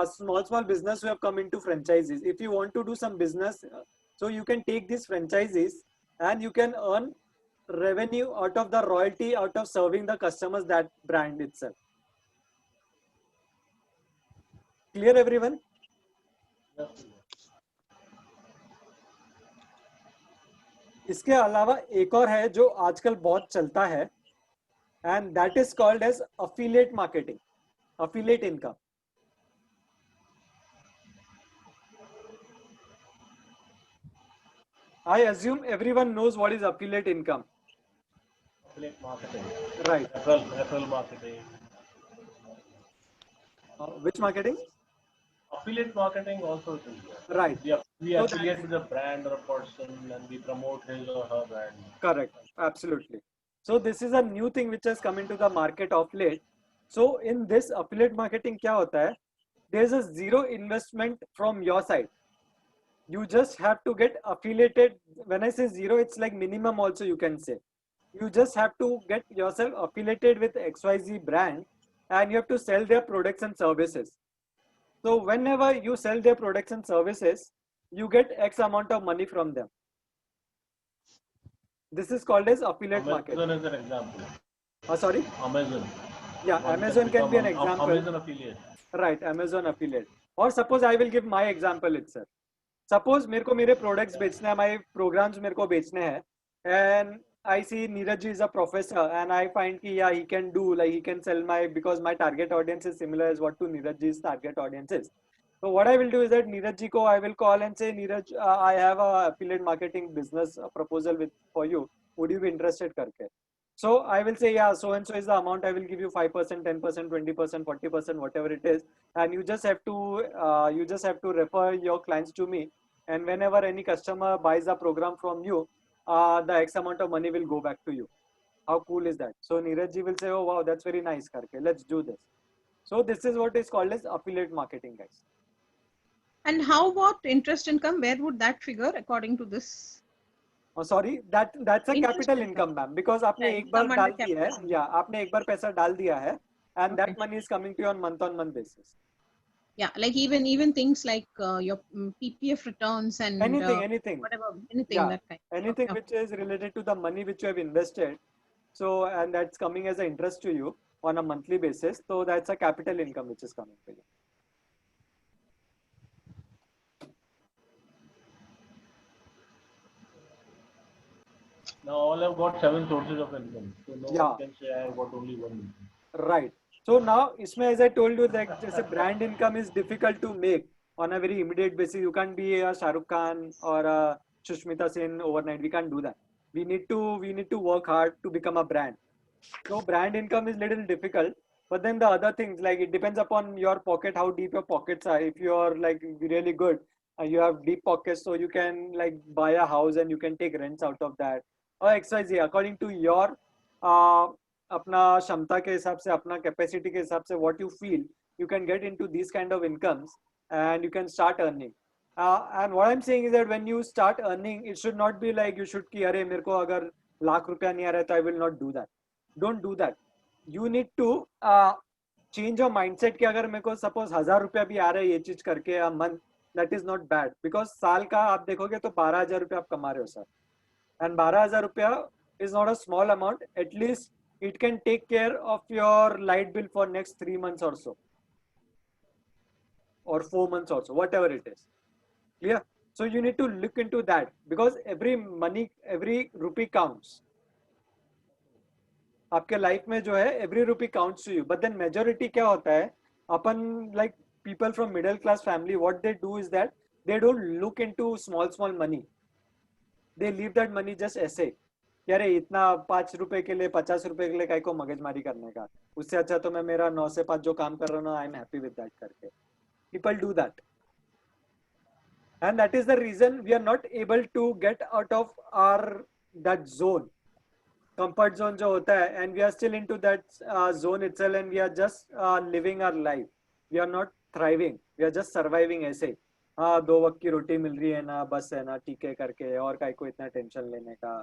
small business who have come into franchises. If you want to do some business, so you can take these franchises and you can earn revenue out of the royalty out of serving the customers that brand itself. Clear everyone? Yes. इसके अलावा एक और है जो आजकल बहुत चलता है, and that is called as affiliate marketing, affiliate income. I assume everyone knows what is affiliate income. Affiliate marketing. Right. Referral marketing. Which marketing? Affiliate marketing also is there. Right. We affiliate with a brand or a person and we promote his or her brand. Correct. Absolutely. So this is a new thing which has come into the market of late. So in this affiliate marketing क्या होता है? There is a zero investment from your side. You just have to get affiliated. When I say zero, it's like minimum also you can say. You just have to get yourself affiliated with XYZ brand and you have to sell their products and services. So whenever you sell their products and services, you get X amount of money from them. This is called as affiliate marketing. Amazon is an example. Sorry? Amazon. Yeah, One Amazon can be an become example. Amazon affiliate. Right, Amazon affiliate. Or suppose I will give my example itself. Suppose मेरे को मेरे products बेचने हैं, my programs मेरे को बेचने हैं, and I see Neeraj ji is a professor, and I find कि yeah, he can do, like he can sell my, because my target audience is similar as what to Neeraj ji's target audience is. So what I will do is that Neeraj ji ko I will call and say, Neeraj, I have a affiliate marketing business proposal for you. Would you be interested करके? So I will say, yeah, so and so is the amount. I will give you 5%, 10%, 20%, 40%, whatever it is, and you just have to refer your clients to me. And whenever any customer buys a program from you, the X amount of money will go back to you. How cool is that? So Neeraj ji will say, oh wow, that's very nice, karke. Let's do this. So this is what is called as affiliate marketing, guys. And how about interest income? Where would that figure according to this? Oh, sorry, that's a capital income, ma'am, because आपने एक बार डाल दिया है, yeah, आपने एक बार पैसा डाल दिया है, and that money is coming to you on month basis. Yeah, like even things like your PPF returns and anything, whatever, anything, yeah, that kind. Anything which is related to the money which you have invested, so, and that's coming as an interest to you on a monthly basis, so that's a capital income which is coming to you. Now all have got 7 sources of income. So no Yeah. one can say I have got only one income. Right. So now, isme, as I told you, that just a brand income is difficult to make on a very immediate basis. You can't be a Shah Rukh Khan or a Sushmita Sen overnight. We can't do that. We need to work hard to become a brand. So brand income is little difficult. But then the other things, like it depends upon your pocket, how deep your pockets are. If you're like really good, you have deep pockets, so you can like buy a house and you can take rents out of that. Or XYZ, according to your अपना क्षमता के हिसाब से, अपना capacity के हिसाब से, what you feel, you can get into these kind of incomes and you can start earning. And what I'm saying is that when you start earning, it should not be like you should कि अरे मेरे को अगर लाख रुपया नहीं आ रहा है तो I will not do that. Don't do that. You need to change your mindset कि अगर मेरे को suppose 1000 रुपया भी आ रहा है ये चीज करके a month, that is not bad, because साल का आप देखोगे तो 12,000 रुपया आप कमा रहे हो सर, and 12,000 रुपया is not a small amount. At least it can take care of your light bill for next 3 months or so, or 4 months or so, whatever it is. Clear? So you need to look into that, because every rupee counts. आपके life में जो है every rupee counts to you. But then majority क्या होता है, अपन like people from middle class family, what they do is that they don't look into small money. They leave that money just ऐसे, यार इतना 5 रुपए के लिए 50 रुपए के लिए काय को मगजमारी करने का, उससे अच्छा तो मैं मेरा 9 से 5 जो काम कर रहा हूँ, I am happy with that करके. People do that, and that is the reason we are not able to get out of our that zone, comfort zone जो होता है, and we are still into that zone itself, and we are just living our life. We are not thriving, we are just surviving ऐसे. हाँ 2 वक्त की रोटी मिल रही है ना, बस है ना, ठीक है करके, और काय को इतना टेंशन लेने का,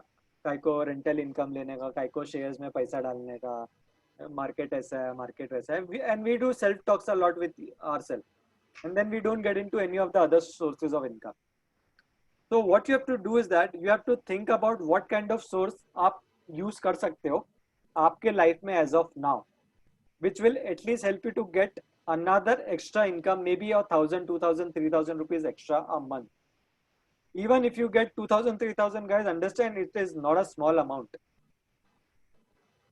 काय को रेंटल इनकम लेने का, काय को शेयर्स में पैसा डालने का, मार्केट ऐसा है, मार्केट वैसा है, and we do self talks a lot with ourselves, and then we don't get into any of the other sources of income. So what you have to do is that you have to think about what kind of source आप use कर सकते हो आपके life में as of now, which will at least help you to get another extra income, maybe 1,000, 2,000, 3,000 rupees extra a month. Even if you get 2,000, 3,000, guys, understand it is not a small amount.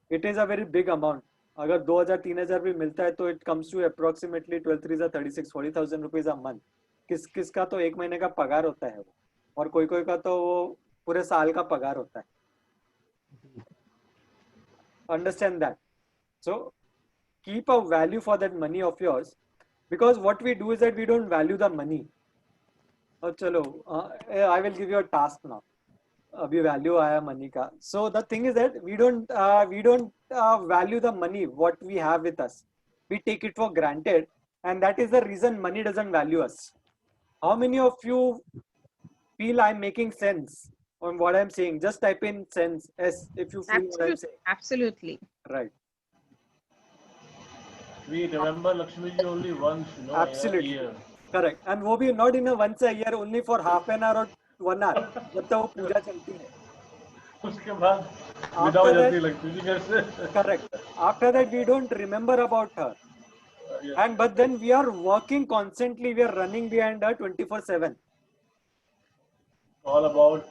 It is a very big amount. अगर 2,000, 3,000 भी मिलता है तो it comes to approximately 12 3 36 40,000 rupees a month. किसका तो एक महीने का पगार होता है वो, और कोई का तो वो पूरे साल का पगार होता है. Understand that. So keep a value for that money of yours, because what we do is that we don't value the money. Oh, chalo, I will give you a task now. अभी value आया money का. So the thing is that we don't value the money what we have with us. We take it for granted, and that is the reason money doesn't value us. How many of you feel I'm making sense on what I'm saying? Just type in sense S if you feel what I'm saying. Absolutely. Right. We remember Lakshmi ji only once, Absolutely. in a year. Correct. And वो भी not in a once a year, only for half an hour or 1 hour, जब तक वो पूजा चलती है. उसके बाद विदा हो जाती लगती थी घर से. Correct. After that, we don't remember about her. And but then we are working constantly. We are running behind her 24/7. All about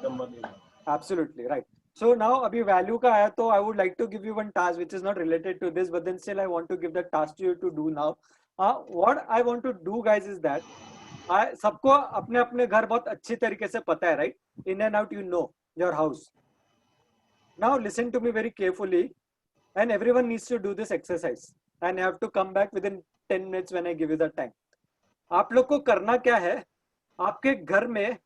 the money. Absolutely right. So now अभी value का है तो I would like to give you one task which is not related to this, but then still I want to give the task to you to do now. What I want to do, guys, is that सबको अपने अपने घर बहुत अच्छी तरीके से पता है, right? In and out, you know your house. Now listen to me very carefully, and everyone needs to do this exercise. And you have to come back within 10 minutes when I give you the time. आप लोग को करना क्या है? आपके घर में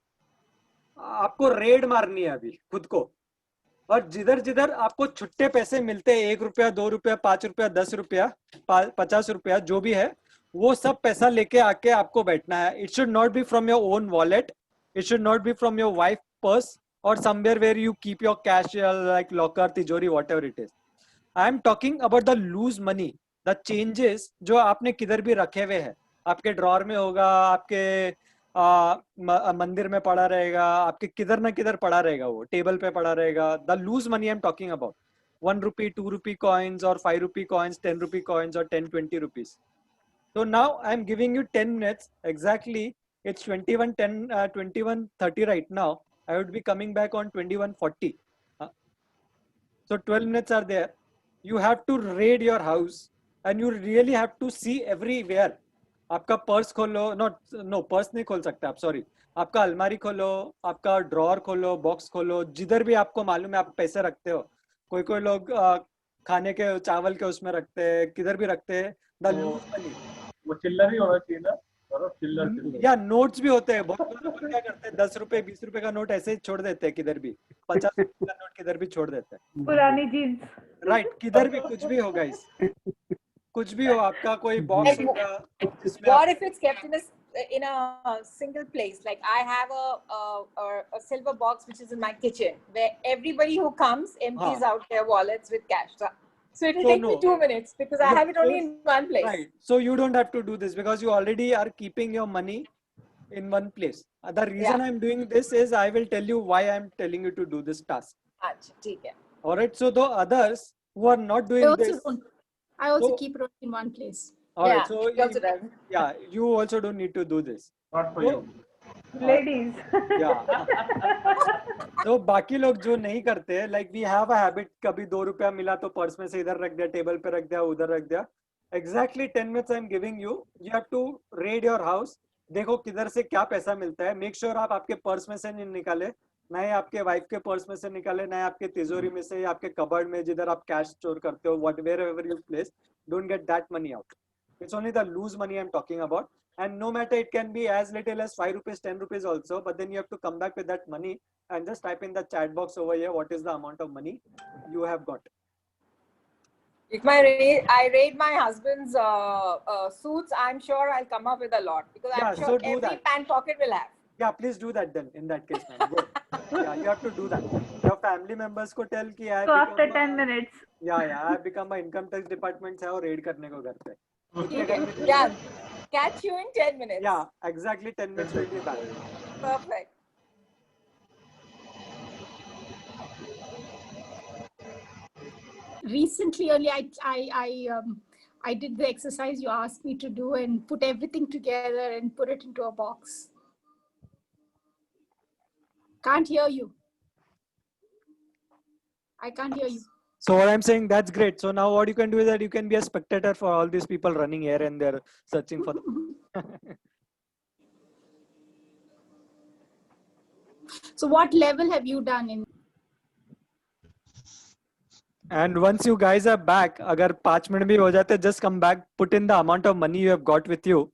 आपको रेड मारनी है अभी खुद को, और जिधर जिधर आपको छुट्टे पैसे मिलते हैं, 1 रुपया, 2 रुपया, 5 रुपया, 10 रुपया, 50 रुपया, जो भी है, वो सब पैसा लेके आके आपको बैठना है. It should not be from your own wallet, it should not be from your wife purse और somewhere where you keep your cash, like locker, तिजोरी, whatever it is. I am talking about the loose money, the changes जो आपने किधर भी रखे हुए हैं. आपके ड्रॉर में होगा, आपके मंदिर में पड़ा रहेगा, आपके किधर ना किधर पड़ा रहेगा, वो टेबल पे पड़ा रहेगा. The loose money I am talking about 1 rupee, 2 rupee coins or 5 rupee coins, 10 rupee coins or 10, 20 rupees. So now I am giving you 10 minutes exactly. It's 21:10, 21:30 right now. I would be coming back on 21:40. So 12 minutes are there. You have to raid your house and you really have to see everywhere. आपका purse खोलो, no purse नहीं खोल सकते आप, sorry. आपका अलमारी खोलो, आपका ड्रॉर खोलो, बॉक्स खोलो, जिधर भी आपको मालूम है आप पैसे रखते हो. कोई कोई लोग खाने के चावल के उसमें रखते हैं, किधर भी रखते हैं. द लूज मनी, वो चिल्लर ही होना चाहिए ना, चिल्लर. या नोट्स भी होते हैं. बहुत लोग क्या करते हैं, 10 रुपए 20 रुपए का नोट ऐसे ही छोड़ देते हैं किधर भी, 50 रुपए का नोट किधर भी छोड़ देते हैं. पुरानी जीन्स. राइट, किधर भी कुछ भी होगा, इस कुछ भी हो, आपका कोई बॉक्स होगा जिसमें What if it's kept in a single place? Like I have a silver box which is in my kitchen where everybody who comes empties out their wallets with cash. So it will take me 2 minutes because I have it only in one place. Right. So you don't have to do this because you already are keeping your money in one place. The reason I'm doing this is I will tell you why I'm telling you to do this task. Achha, theek hai. All right. So the others who are not doing this, I also keep it in one place. all right. So he also does. Yeah, you also don't need to do this. Not for you. Ladies. Yeah. तो बाकी लोग जो नहीं करते, like we have a habit, कभी 2 रुपया मिला तो पर्स में से इधर रख दिया, टेबल पे रख दिया, उधर रख दिया. Exactly 10 minutes I'm giving you. You have to raid your house. देखो किधर से क्या पैसा मिलता है. Make sure आप आपके पर्स में से नहीं निकाले, ना ही आपके वाइफ के पर्स में से निकाले, ना ही आपके तिजोरी में से, या आपके कबर्ड में जिधर आप कैश स्टोर करते हो, wherever you place. Don't get that money out. It's only the loose money I'm talking about. And no matter, it can be as little as 5 rupees, 10 rupees also, but then you have to come back with that money and just type in the chat box over here what is the amount of money you have got. If I raid my husband's suits, I'm sure I'll come up with a lot because I'm sure so do every that. pant pocket will have. Yeah, please do that then. In that case, man. Good. Yeah, you have to do that. Your family members को tell कि I So after 10 minutes. Yeah, I become a income tax department से और raid करने को घर पे. Yeah, catch you in 10 minutes. Yeah, exactly 10 minutes will be back. Perfect. Recently, only I did the exercise you asked me to do and put everything together and put it into a box. Can't hear you. I can't hear you. So what I'm saying, that's great. So now what you can do is that you can be a spectator for all these people running here and there searching for them. So what level have you done in? And once you guys are back, अगर 5 minutes भी हो जाते, just come back, put in the amount of money you have got with you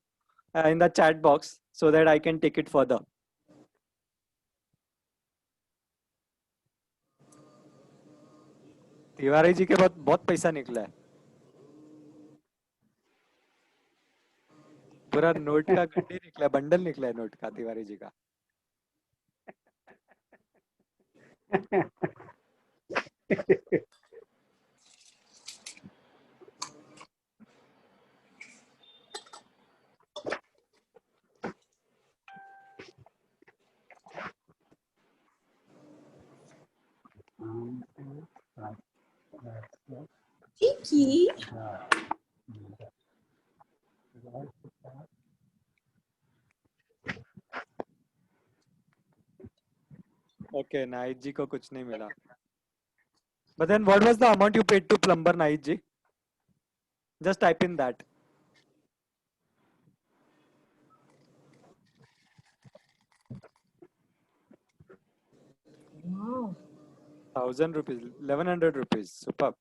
in the chat box so that I can take it further. Tiwari ji के बहुत पैसा निकला है. पूरा नोट का गड्ढी निकला, बंडल निकला है नोट का तिवारी जी का. key. Okay, नाइट जी को कुछ नहीं मिला. But then what was the amount you paid to plumber, night जी? Just type in that. Wow. 1,000 rupees, 1,100 rupees. Superb.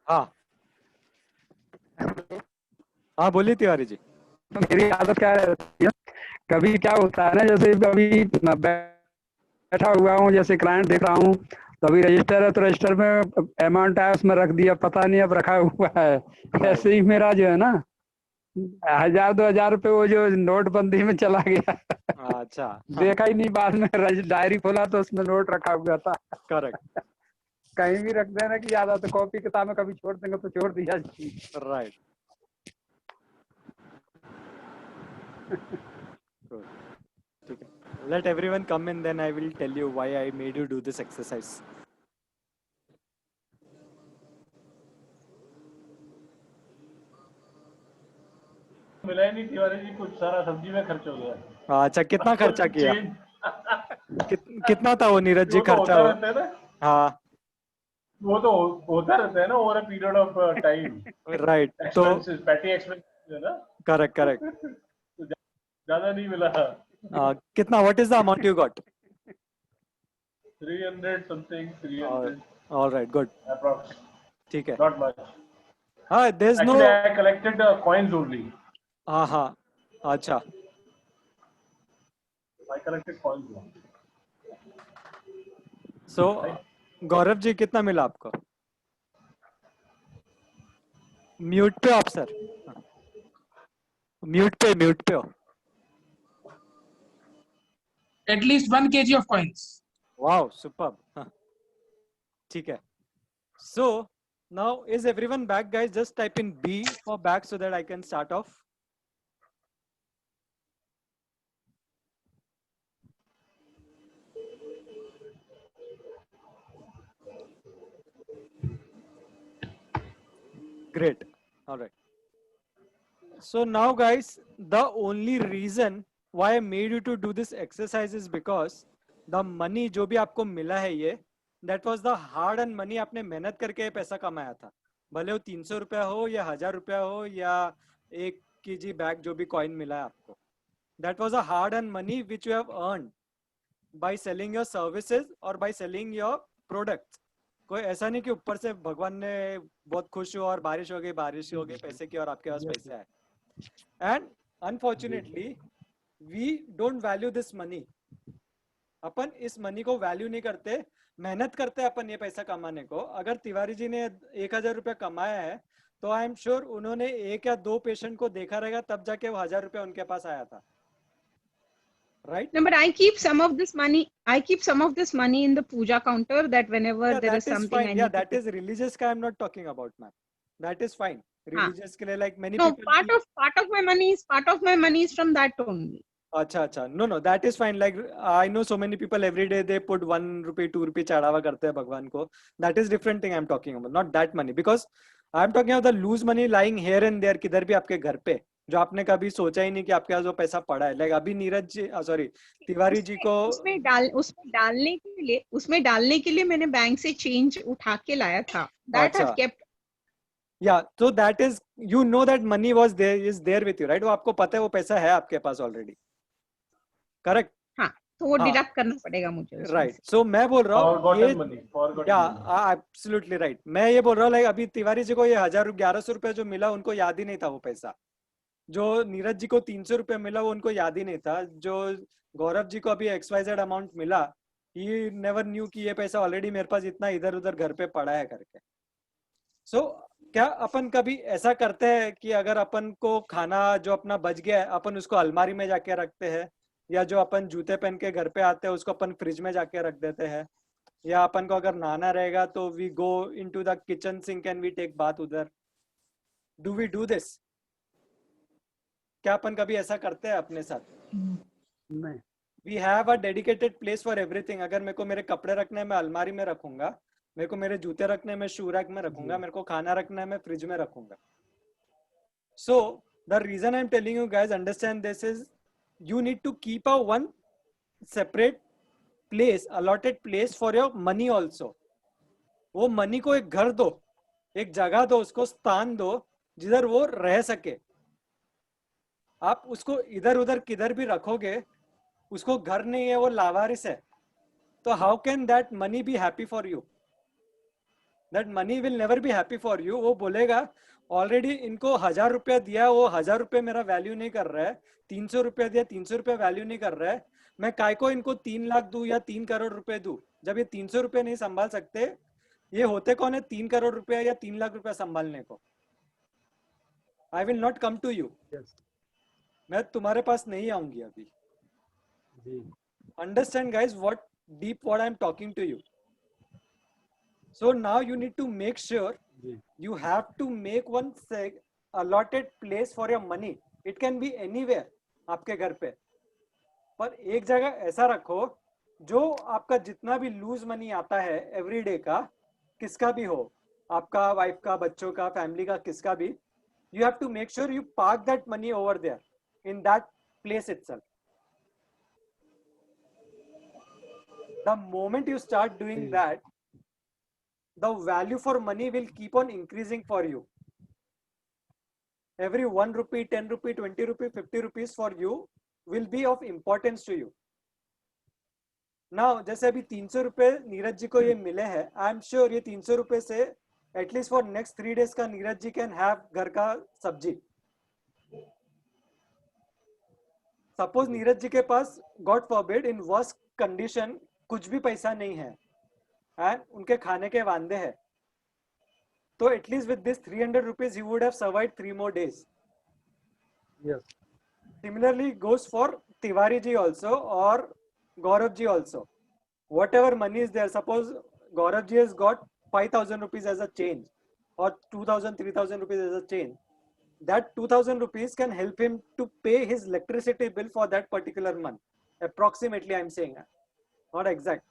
हाँ हाँ बोलिए तिवारी जी. मेरी आदत क्या रहती है, कभी क्या होता है ना, जैसे कभी बैठा हुआ हूँ, जैसे क्लाइंट देख रहा हूँ, तो अभी रजिस्टर है तो रजिस्टर में अमाउंट है उसमें रख दिया, पता नहीं अब रखा हुआ है. ऐसे ही मेरा जो है ना 1,000-2,000 रुपये वो जो नोटबंदी में चला गया. अच्छा. देखा ही नहीं, बाद में डायरी खोला तो उसमें नोट रखा हुआ था. करेक्ट. कहीं भी रख देना की याद आता, कॉपी किताब में कभी छोड़ देंगे तो छोड़ दिया. राइट. ठीक है. Let everyone come in, then I will tell you why I made you do this exercise. मिला ही नहीं तिवारी जी, कुछ सारा सब्जी में खर्च हो गया. अच्छा, कितना खर्चा किया? कितना था वो नीरज जी खर्चा? हाँ वो तो होता रहता है ना over a period of time. Right. तो पैटी एक्सपेंसेस है ना. Correct correct. ज्यादा नहीं मिला. कितना? What is the amount you got? 300 something. 300. All right, good. Approx. ठीक है. Not much. हाँ, there's no. Actually, I collected coins only. हाँ हाँ. अच्छा. I collected coins only. So, Gaurav ji कितना मिला आपको? म्यूट पे आप सर. म्यूट पे हो. At least 1 kg of coins. Wow, superb. ठीक है. So now is everyone back, guys? Just type in B for back so that I can start off. Great. All right. So now, guys, the only reason why I made you to do this exercise is because the money जो भी आपको मिला है ये, that was the hard earned money. आपने मेहनत करके ये पैसा कमाया था. भले वो 300 रुपया हो या 1,000 रुपया हो या 1 kg बैग जो भी कॉइन मिला है आपको. That was a hard earned money which you have earned by selling your services or by selling your products. कोई ऐसा नहीं कि ऊपर से भगवान ने बहुत खुश हो और बारिश हो गई पैसे की और आपके पास पैसे आए. And unfortunately we don't value this money. अपन इस मनी को वैल्यू नहीं करते. मेहनत करते हैं अपन ये पैसा कमाने को. अगर तिवारी जी ने 1,000 रुपया कमाया है तो आई एम श्योर उन्होंने 1 या 2 पेशेंट को देखा रहेगा तब जाके वो 1,000 रुपया उनके पास आया था. Right? No, but I keep some of this money. I keep some of this money in the puja counter, that whenever there is something. Fine. I Yeah, need that to is religious. I'm not talking about, ma'am. That is fine. Religious के लिए like many no, people. part of my money is from that only. अच्छा. No, that is fine. Like I know so many people every day they put 1 rupee, 2 rupee चढ़ावा करते हैं भगवान को. That is different thing I'm talking about. Not that money, because I'm talking about the loose money lying here and there किधर भी आपके घर पे, जो आपने कभी सोचा ही नहीं कि आपके पास वो पैसा पड़ा है. लाइक अभी नीरज जी सॉरी तिवारी जी को उसमें डालने के लिए मैंने बैंक से चेंज उठा के लाया था. That I've kept. Yeah, so that is, you know that money was there, is there with you, right? वो आपको पता है वो पैसा है आपके पास ऑलरेडी. करेक्ट. हाँ, तो वो डिडक्ट करना पड़ेगा मुझे. राइट. सो मैं बोल रहा हूँ ये एब्सोल्युटली राइट. मैं ये बोल रहा हूँ लाइक अभी तिवारी जी को ये 1,100 रुपए जो मिला उनको याद ही नहीं था वो पैसा. जो नीरज जी को 300 रुपये मिला वो उनको याद ही नहीं था. जो गौरव जी को अभी XYZ अमाउंट मिला, ही नेवर न्यू कि ये पैसा ऑलरेडी मेरे पास इतना इधर उधर घर पे पड़ा है करके. सो क्या अपन कभी ऐसा करते हैं कि अगर अपन को खाना जो अपना बच गया है अपन उसको अलमारी में जाके रखते हैं या जो अपन जूते पहन के घर पे आते हैं उसको अपन फ्रिज में जाके रख देते हैं, या अपन को अगर नहाना रहेगा तो we go into the kitchen sink and we take bath उधर. Do we do this? क्या अपन कभी ऐसा करते हैं अपने साथ? नहीं. We have a dedicated place for everything. अगर मेरे को मेरे कपड़े रखने में अलमारी में रखूंगा, मेरे को मेरे जूते रखने में शू रैक में रखूंगा, मेरे को खाना रखना है मैं फ्रिज में रखूंगा. So the reason I am telling you guys understand this is you need to keep a one separate place, allotted place for your money also. वो मनी को एक घर दो, एक जगह दो, उसको स्थान दो जिधर वो रह सके. आप उसको इधर उधर किधर भी रखोगे, उसको घर नहीं है, वो लावारिस है. तो how can that money be happy for you? That money will never be happy for you. वो बोलेगा ऑलरेडी इनको 1000 रुपया दिया, वो 1000 रुपये मेरा वैल्यू नहीं कर रहा है. 300 रुपया दिया, 300 रुपया वैल्यू नहीं कर रहा है. मैं काय को इनको 3 लाख दूं या 3 करोड़ रुपए दूं? जब ये 300 रुपये नहीं संभाल सकते, ये होते कौन है 3 करोड़ रुपया या 3 लाख रुपया संभालने को? I will not come to you. मैं तुम्हारे पास नहीं आऊंगी अभी. Understand guys what deep what I am talking to you. So now you need to make sure you have to make one allotted place for your money. It can be anywhere आपके घर पे, पर एक जगह ऐसा रखो जो आपका जितना भी लूज मनी आता है एवरीडे का, किसका भी हो, आपका, वाइफ का, बच्चों का, फैमिली का, किसका भी, you have to make sure you park that money over there in that place itself. The moment you start doing that, the value for money will keep on increasing for you. Every 1 rupee, 10 rupee, 20 rupee, 50 rupees for you will be of importance to you. Now, जैसे अभी 300 रुपए नीरज जी को ये मिले हैं, I am sure ये 300 रुपए से एटलीस्ट फॉर नेक्स्ट 3 days का नीरज जी कैन हैव घर का सब्जी. सपोज नीरज जी के पास God forbid in worst condition कुछ भी पैसा नहीं है and उनके खाने के वांदे हैं, तो at least with this 300 rupees he would have survived 3 more days. Yes. Similarly goes for Tiwari ji also or Gaurav ji also. Whatever money is there, suppose Gaurav ji has got 5,000 rupees as a change or 2,000, 3,000 rupees as a change. That 2,000 rupees can help him to pay his electricity bill for that particular month. Approximately I am saying, not exact.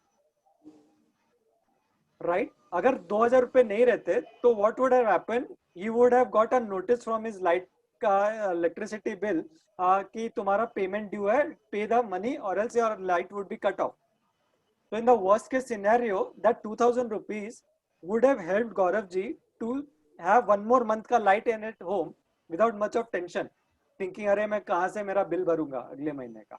Right? अगर 2000 रुपए नहीं रहते तो what would have happened? He would have got a notice from his light का electricity bill कि तुम्हारा payment due है, pay the money or else your light would be cut off. So in the worst case scenario, that 2,000 rupees would have helped Gaurav ji to have 1 more month का light in at home without much of tension, thinking अरे मैं कहाँ से मेरा bill भरूंगा अगले महीने का.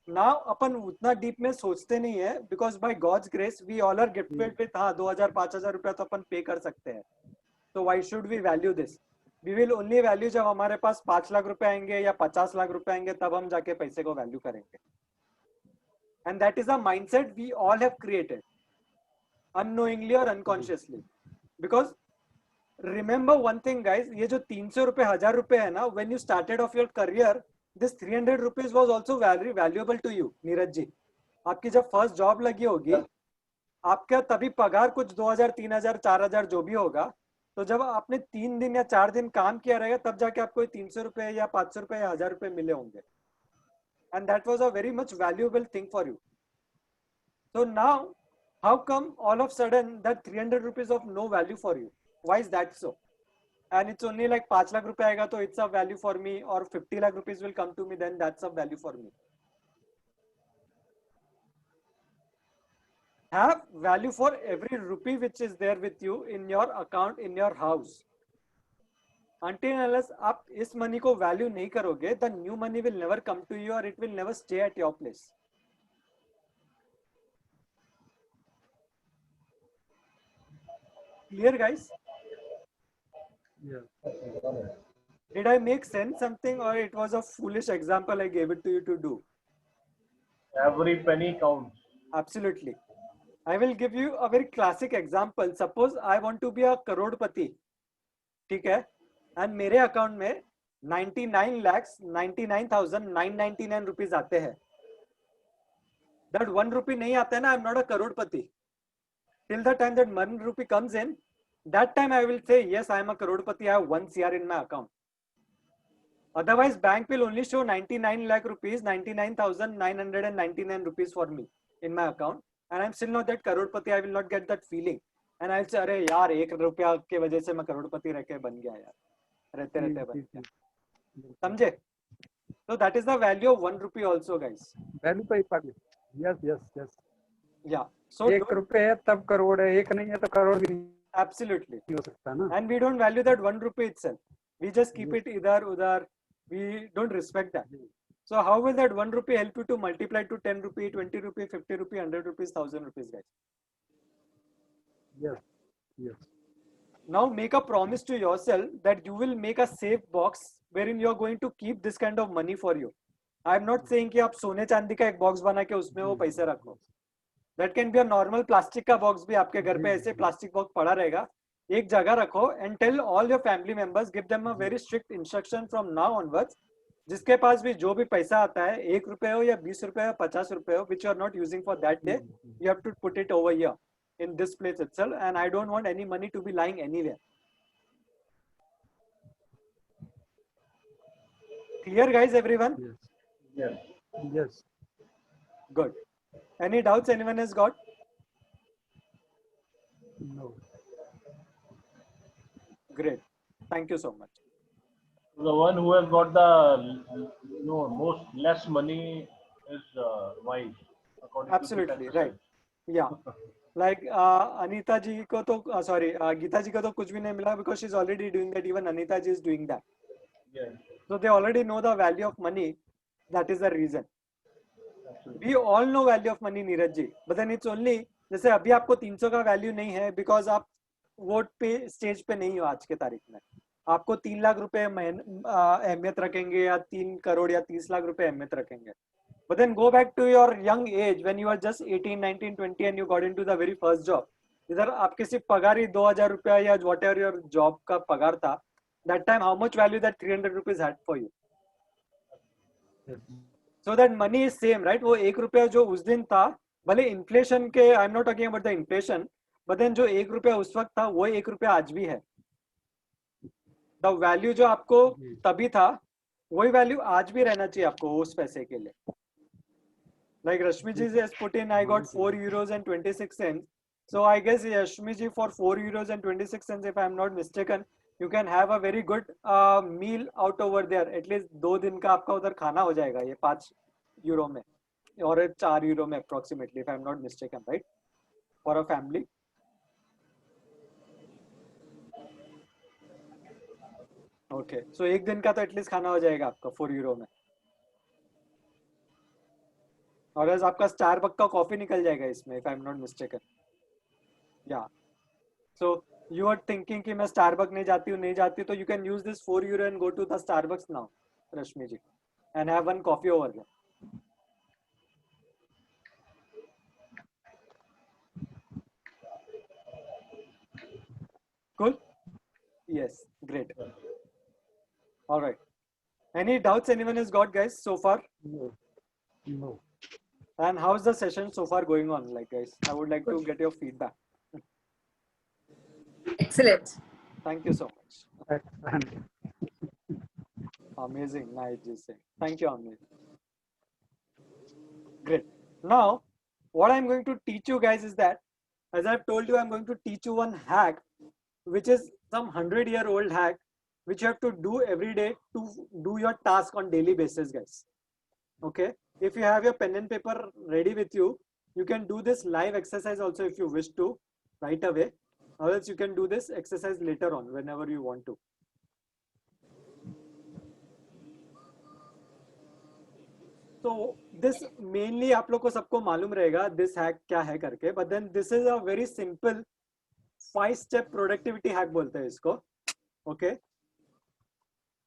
Now अपन उतना डीप में सोचते नहीं है, because by God's grace we all are gifted with 2,000-5,000 रुपया तो अपन पे कर सकते हैं. So why should we value this? We will only value जब हमारे पास 5 लाख रुपए आएंगे या 50 लाख रुपए आएंगे, तब हम जाके पैसे को वैल्यू करेंगे. And that is a mindset we all have created, unknowingly or unconsciously. Because remember one thing guys, ये जो 300 रुपए 1000 रुपए है ना, when you started off your career, this 300 rupees was also very valuable to you, Neeraj ji. आपकी जब first job लगी होगी, आपका तभी पगार कुछ 2000, 3000, 4000 जो भी होगा, तो जब आपने 3 दिन या 4 दिन काम किया रहेगा, तब जाके आपको 300 रुपए या 500 रुपए या 1000 रुपए मिले होंगे. And that was a very much valuable thing for you. So now, how come all of a sudden that 300 rupees of no value for you? Why is that so? And it's only like 5 lakh rupees aega, so it's a value for me, or 50 lakh rupees will come to me, then that's a value for me. Have value for every rupee which is there with you in your account, in your house. Until unless आप इस money को value नहीं करोगे, the new money will never come to you or it will never stay at your place. Clear guys? Yeah. Did I make sense something, or it was a foolish example I gave it to you to do? Every penny counts. Absolutely. I will give you a very classic example. Suppose I want to be a करोड़पति, ठीक है? And मेरे account में 99,99,999 rupees आते हैं. that 1 rupee नहीं आता है ना, I'm not a crorepati. Till the time that 1 rupee comes in, that time I will say yes, I am a crorepati. I have 1 CR in my account. Otherwise, bank will only show 99 lakh rupees, 99,999 rupees for me in my account, and I'm still not that crorepati. I will not get that feeling, and I'll say, अरे यार 1 रुपया के वजह से मैं crorepati रह के बन गया यार, रहते रहते बन गया, समझे? So that is the value of 1 rupee also, guys. Value पे effect. Yes, yes, yes. Yeah. So 1 रुपए है तब करोड़ है, 1 नहीं है तो करोड़ भी नहीं absolutely हो सकता ना. And we don't value that 1 rupee itself. We just keep it idhar udhar. We don't respect that. So how will that 1 rupee help you to multiply to 10 rupee, 20 rupee, 50 rupee, 100 rupees, 1000 rupees, guys? Yes, yes. Now make a promise to yourself that you will make a safe box wherein you are going to keep this kind of money for you. I am not saying कि आप सोने चांदी का एक box बना के उसमें वो पैसे रखो. That can be a normal plastic का बॉक्स भी आपके घर पे ऐसे प्लास्टिक बॉक्स पड़ा रहेगा, एक जगह रखो and tell all your family members, give them a very strict instruction from now onwards. जिसके पास भी जो भी पैसा आता है, 1 रुपए हो या 20 रुपए हो, 50 रुपए हो, which you are not using for that day, you have to put it over here in this place itself, and I don't want any money to be lying anywhere. Clear, guys, everyone? Yes. Yes. Yes. Good. Any doubts anyone has got? No. Great. Thank you so much. The one who has got the most less money is wise. Absolutely right. Yeah. Like Anita ji ko to Geeta ji ko to kuch bhi nahi mila because she's already doing that. Even Anita ji is doing that. Yes. So they already know the value of money. That is the reason. Absolutely. We all know value of money, Neeraj ji. But then it's only जैसे अभी आपको 300 का value नहीं है because आप vote पे stage पे नहीं हो आज के तारीख में. आपको 3 लाख रुपए अहमियत रखेंगे या 3 करोड़ या 30 लाख रुपए अहमियत रखेंगे. But then go back to your young age when you were just 18, 19, 20 and you got into the very first job. इधर आपके सिर्फ पगार ही 2000 रुपया या whatever your job का पगार था. That time how much value that 300 rupees had for you? So that money is same, right? वो 1 रुपया जो उस दिन था, भले इन्फ्लेशन के, I am not talking about the inflation, but then जो 1 रुपया उस वक्त था वो 1 रुपया आज भी है. द वैल्यू जो आपको तभी था वही वैल्यू आज भी रहना चाहिए आपको उस पैसे के लिए. Like Rashmi ji has put in, I got 4 euros and 26 cents. So I guess Rashmi ji, for 4 euros and 26 cents, if I am not mistaken, you can have a very good meal out over there. At least 2 दिन का आपका उधर खाना हो जाएगा ये 5 euro में और 4 यूरो में approximately, if I am not mistaken, right? For a family. Okay, so एक दिन का तो एटलीस्ट खाना हो जाएगा आपका 4 यूरो में. और आज आपका स्टारबक का कॉफी निकल जाएगा इसमें, if I am not mistaken. Yeah. So you are thinking कि मैं स्टारबक नहीं जाती हूँ, तो you can use this 4 euro and go to the Starbucks now, Rashmi ji, and have one coffee over there. Cool? Yes, great. All right. Any doubts anyone has got, guys, so far? No. No. And how's the session so far going on, like, guys? I would like to get your feedback. Excellent. Thank you so much. Excellent. Amazing, nice, just saying. Thank you, Amit. Great. Now, what I'm going to teach you guys is that, as I've told you, I'm going to teach you one hack, which is some 100-year-old hack, which you have to do every day to do your task on daily basis, guys. Okay. If you have your pen and paper ready with you, you can do this live exercise also if you wish to right away, or else you can do this exercise later on whenever you want to. So this mainly आप लोग को सबको मालूम रहेगा this hack क्या है करके, but then this is a very simple 5-step productivity hack बोलते हैं इसको. Okay.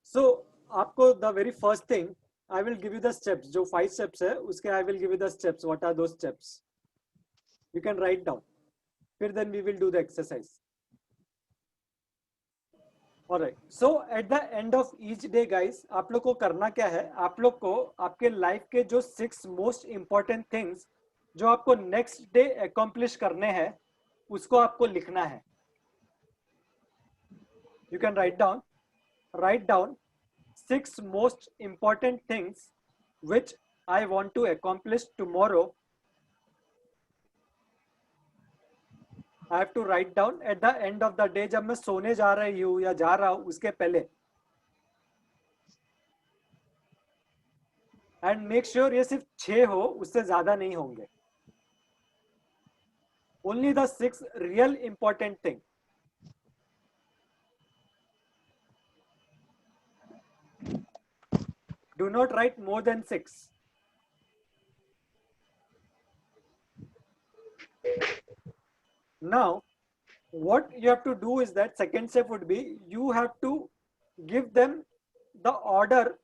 So आपको the very first thing, I will give you the steps. जो 5 steps है उसके I will give you the steps. What are those steps? You can write down. फिर then we will do the exercise. Alright. So at the end of each day, guys, आप लोग को करना क्या है? आप लोग को आपके life के जो 6 most important things जो आपको नेक्स्ट डे अकॉम्प्लिश करने हैं उसको आपको लिखना है. You can write down 6 most important things which I want to accomplish tomorrow. I have to write down at the end of the day, जब मैं सोने जा रही हूँ या जा रहा हूँ उसके पहले. And make sure ये सिर्फ 6 हो, उससे ज्यादा नहीं होंगे. Only the 6 real important thing. Do not write more than 6. Now, what you have to do is that second step would be you have to give them the order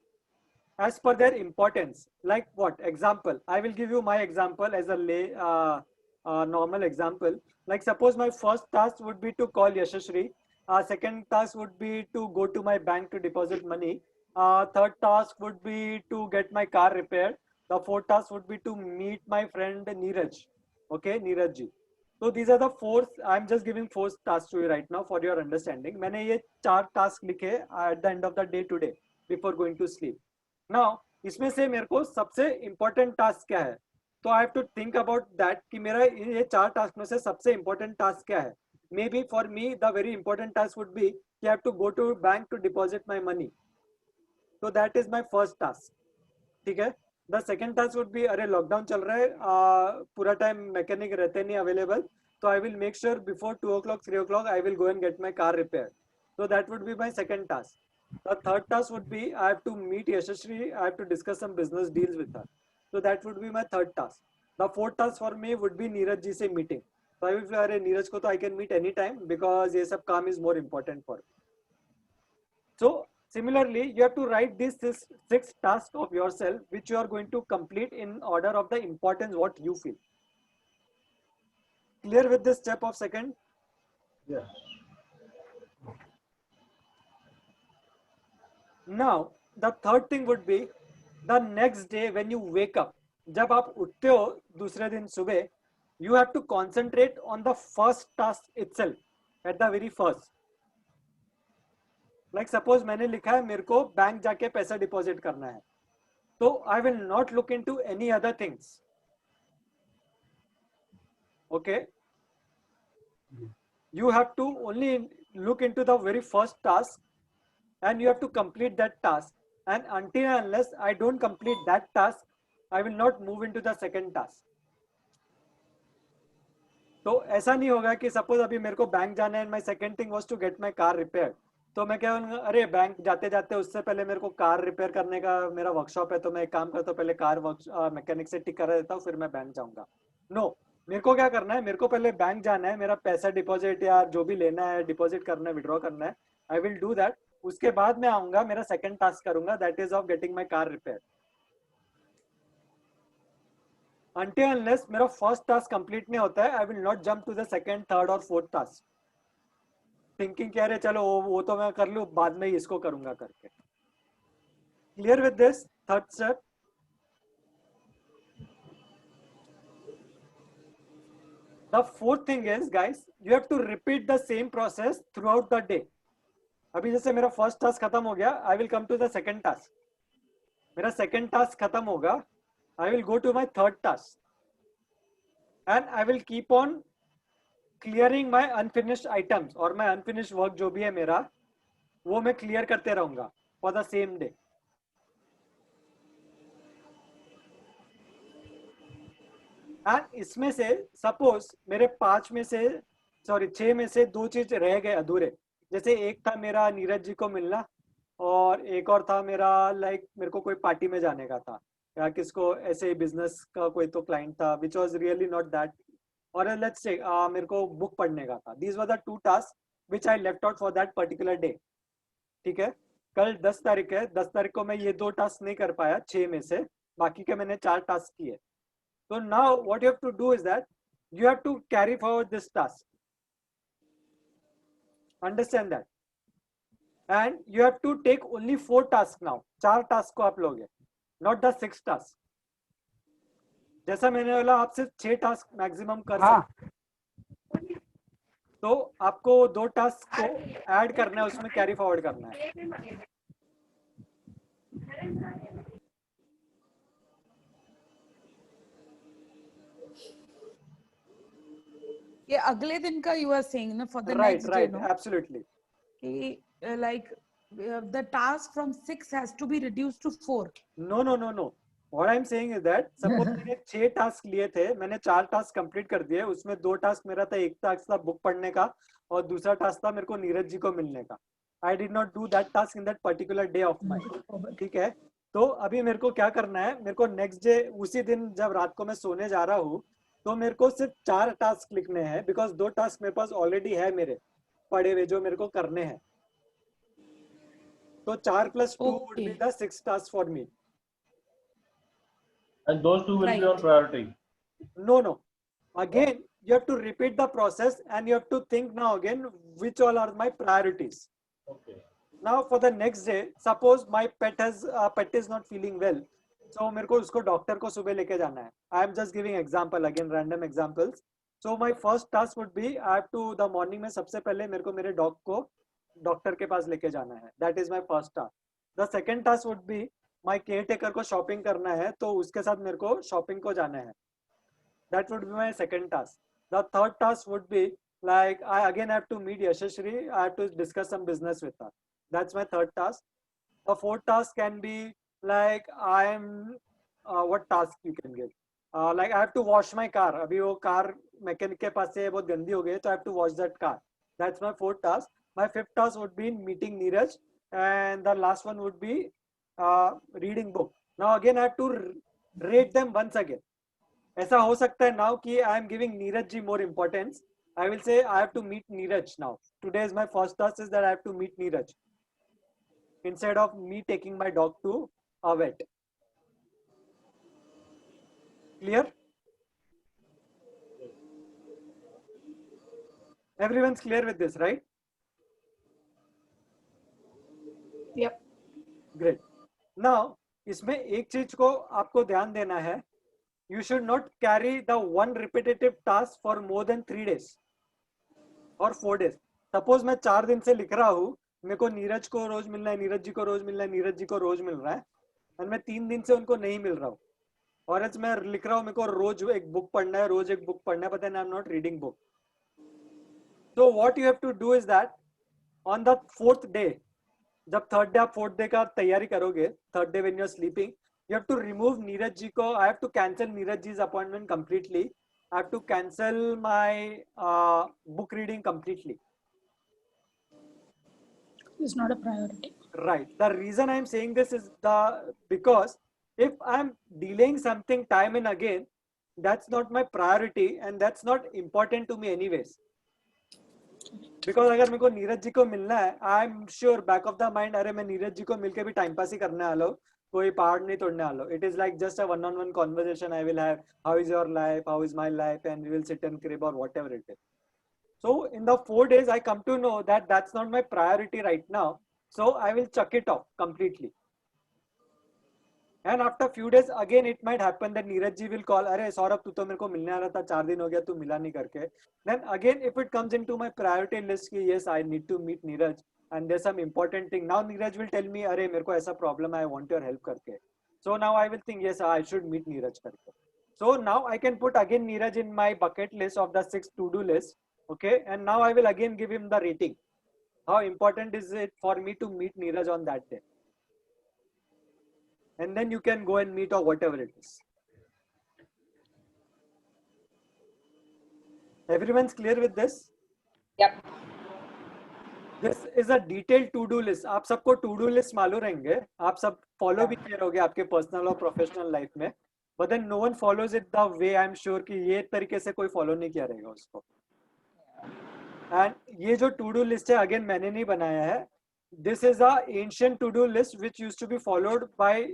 as per their importance. Like what? Example. I will give you my example as a normal example. Like suppose my first task would be to call Yashashree. Second task would be to go to my bank to deposit money. Third task would be to get my car repaired. The fourth task would be to meet my friend Neeraj. Okay, Neeraj ji. So these are the 4. I'm just giving 4 tasks to you right now for your understanding. मैंने ये 4 task लिखे at the end of the day today before going to sleep. Now इसमें से मेरे को सबसे important task क्या है? तो I have to think about that कि मेरा ये 4 task में से सबसे important task क्या है? Maybe for me the very important task would be I have to go to bank to deposit my money. So that is my first task. ठीक है? The second task would be अरे lockdown चल रहा है, पूरा time mechanic रहते नहीं available, तो I will make sure before 2 o'clock 3 o'clock I will go and get my car repaired. So that would be my second task. The third task would be I have to meet Yashashree, I have to discuss some business deals with her. So that would be my third task. The fourth task for me would be Neeraj ji se meeting. So I will say अरे नीरज को तो I can meet anytime because ये सब काम is more important for me. So similarly, you have to write these 6 tasks of yourself which you are going to complete in order of the importance what you feel. Clear with this step of second? Yes. Now, the third thing would be the next day when you wake up. जब आप उठते हो दूसरे दिन सुबह, you have to concentrate on the first task itself at the very first. Like suppose मैंने लिखा है मेरे को बैंक जाके पैसा डिपॉजिट करना है, तो I will not look into any other things. Okay? You have to only look into the very first task and you have to complete that task. And until and unless I don't complete that task, I will not move into the second task. तो ऐसा नहीं होगा कि suppose अभी मेरे को bank जाना है, my second thing was to get my car repaired. तो मैं क्या बोलूँगा, अरे बैंक जाते जाते उससे पहले मेरे को कार रिपेयर करने का मेरा वर्कशॉप है, तो मैं एक काम करता हूँ पहले कार मैकेनिक से ठीक करा देता हूँ, फिर मैं बैंक जाऊँगा. नो, मेरे को क्या करना है, मेरे को पहले बैंक जाना है, मेरा पैसा डिपॉजिट या जो भी लेना है, डिपॉजिट करना है, विड्रॉ करना है, आई विल डू दैट. उसके बाद मैं आऊँगा, मेरा सेकंड टास्क करूँगा, that is of getting my car repair. Until unless मेरा फर्स्ट टास्क कंप्लीट नहीं होता है, I will not jump to the second, third और फोर्थ टास्क थिंकिंग क्या रहे चलो वो तो मैं कर लूँ, बाद में ही इसको करूंगा करके. Clear with this third step? The fourth thing is guys, you have to repeat the same process throughout the day. अभी जैसे मेरा फर्स्ट टास्क खत्म हो गया, I will come to the second task. मेरा सेकंड टास्क खत्म होगा, I will go to my third task and I will keep on clearing my unfinished items और my unfinished work जो भी है मेरा, वो मैं clear करते रहूंगा for the same day. And इसमें से suppose मेरे 6 में से 2 चीज रह गए अधूरे. जैसे एक था मेरा नीरज जी को मिलना और एक और था मेरा मेरे को कोई पार्टी में जाने का था या किसको ऐसे बिजनेस का कोई तो क्लाइंट था which was really not that, और लेट्स से मेरे को बुक पढ़ने का था. These were the 2 task which I left out for that particular day. ठीक है, कल 10 तारीख है, 10 तारीख को मैं ये 2 टास्क नहीं कर पाया 6 में से, बाकी के मैंने 4 टास्क किए. तो now what you have to do is that you have to carry forward this task, understand that, and you have to take only 4 task now. 4 task को आप लोगे, not the 6 tasks. जैसा मैंने बोला आप सिर्फ 6 टास्क मैक्सिमम कर सकते, तो आपको 2 टास्क को ऐड करना है, उसमें कैरी फॉरवर्ड करना है। ये अगले दिन का you are saying ना, for the right, next right, day, no? Absolutely. कि like the task from 6 has to be reduced to 4. No. What I'm saying is that suppose मैंने 6 टास्क लिए थे, मैंने 4 टास्क कंप्लीट कर दिए, उसमें 2 टास्क मेरा था, एक टास्क था बुक पढ़ने का और दूसरा टास्क था मेरे को नीरज जी को मिलने का। I did not do that task in that particular day of mine, ठीक है। तो अभी मेरे को क्या करना है, मेरे को नेक्स्ट डे उसी दिन जब रात को मैं सोने जा रहा हूँ तो मेरे को सिर्फ 4 टास्क लिखने हैं, बिकॉज 2 टास्क मेरे पास ऑलरेडी है मेरे पढ़े हुए जो मेरे को करने हैं। तो 4 + 2 would be the 6 tasks for me. And those 2 will be on priority. No. Again, you have to repeat the process and you have to think now again which all are my priorities. Okay. Now for the next day, suppose my pet is not feeling well, so मेरे को उसको doctor को सुबह लेके जाना है. I am just giving example, again random examples. So my first task would be I have to the morning में सबसे पहले मेरे को मेरे डॉग को डॉक्टर के पास लेके जाना है. That is my first task. The second task would be my caretaker को शॉपिंग करना है, तो उसके साथ मेरे को शॉपिंग को जाना है. That would be my second task. The third task would be like I again have to meet Yashashri. I have to discuss some business with her. That's my third task. The fourth task can be like I am what task you can give? Like I have to wash my car. अभी वो car mechanic के पास से बहुत गंदी हो गई है, तो I have to wash that car. That's my fourth task. My fifth task would be meeting Neeraj, and the last one would be reading book. Now again I have to rate them once again. ऐसा हो सकता है now कि I am giving Neeraj ji more importance. I will say I have to meet Neeraj now. Today is my first task is that I have to meet Neeraj instead of me taking my dog to a vet. Clear? Everyone's clear with this, right? Yep. Great. Now, इसमें एक चीज को आपको ध्यान देना है. You should not carry the one repetitive task for more than 3 days or 4 days. Suppose मैं 4 दिन से लिख रहा हूँ, मेरे को नीरज को रोज मिलना है, नीरज जी को रोज मिलना है, नीरज जी को रोज मिल रहा है, और मैं 3 दिन से उनको नहीं मिल रहा हूँ, और आज मैं लिख रहा हूँ मेरे को रोज एक बुक पढ़ना है, रोज एक बुक पढ़ना है, but then I'm not reading book. So what you have to do is that on the 4th day, जब 3rd day आप 4th day का तैयारी करोगे, 3rd day when you're sleeping, you have to remove Neeraj ji ko. I have to cancel Neeraj ji's appointment completely. I have to cancel my book reading completely. It's not a priority. Right. The reason I'm saying this is because if I'm delaying something time and again, that's not my priority and that's not important to me anyways. Because अगर मेरे को नीरज जी को मिलना है, I'm sure back of the mind, अरे मैं नीरज जी को मिलके भी टाइम पास ही करने वाला हूँ, कोई पहाड़ नहीं तोड़ने वाला. It is like just a one-on-one conversation I will have. How is your life? How is my life? And we will sit and crib or whatever it is. So in the 4 days, I come to know that that's not my priority right now. So I will chuck it off completely. And after few days, again it might happen that Neeraj ji will call, अरे सौरभ तू तो मेरे को मिलने आ रहा था, 4 दिन हो गया तू मिला नहीं करके. Then again, if it comes into my priority list कि yes, I need to meet Neeraj. And there's some important thing. Now Neeraj will tell me, अरे मेरे को ऐसा problem है, I want your help करके. So now I will think, yes, I should meet Neeraj करके. So now I can put again Neeraj in my bucket list of the 6 to-do list. Okay. And now I will again give him the rating. How important is it for me to meet Neeraj on that day? And then you can go and meet or whatever it is. Everyone's clear with this? Yep. This is a detailed to-do list. आप सबको to-do list मालूम रहेंगे, आप सब follow भी किए होंगे आपके personal और professional life में, but then no one follows it the way I'm sure कि ये तरीके से कोई follow नहीं किया रहेगा उसको. And ये जो to-do list है, again मैंने नहीं बनाया है. This is a ancient to-do list which used to be followed by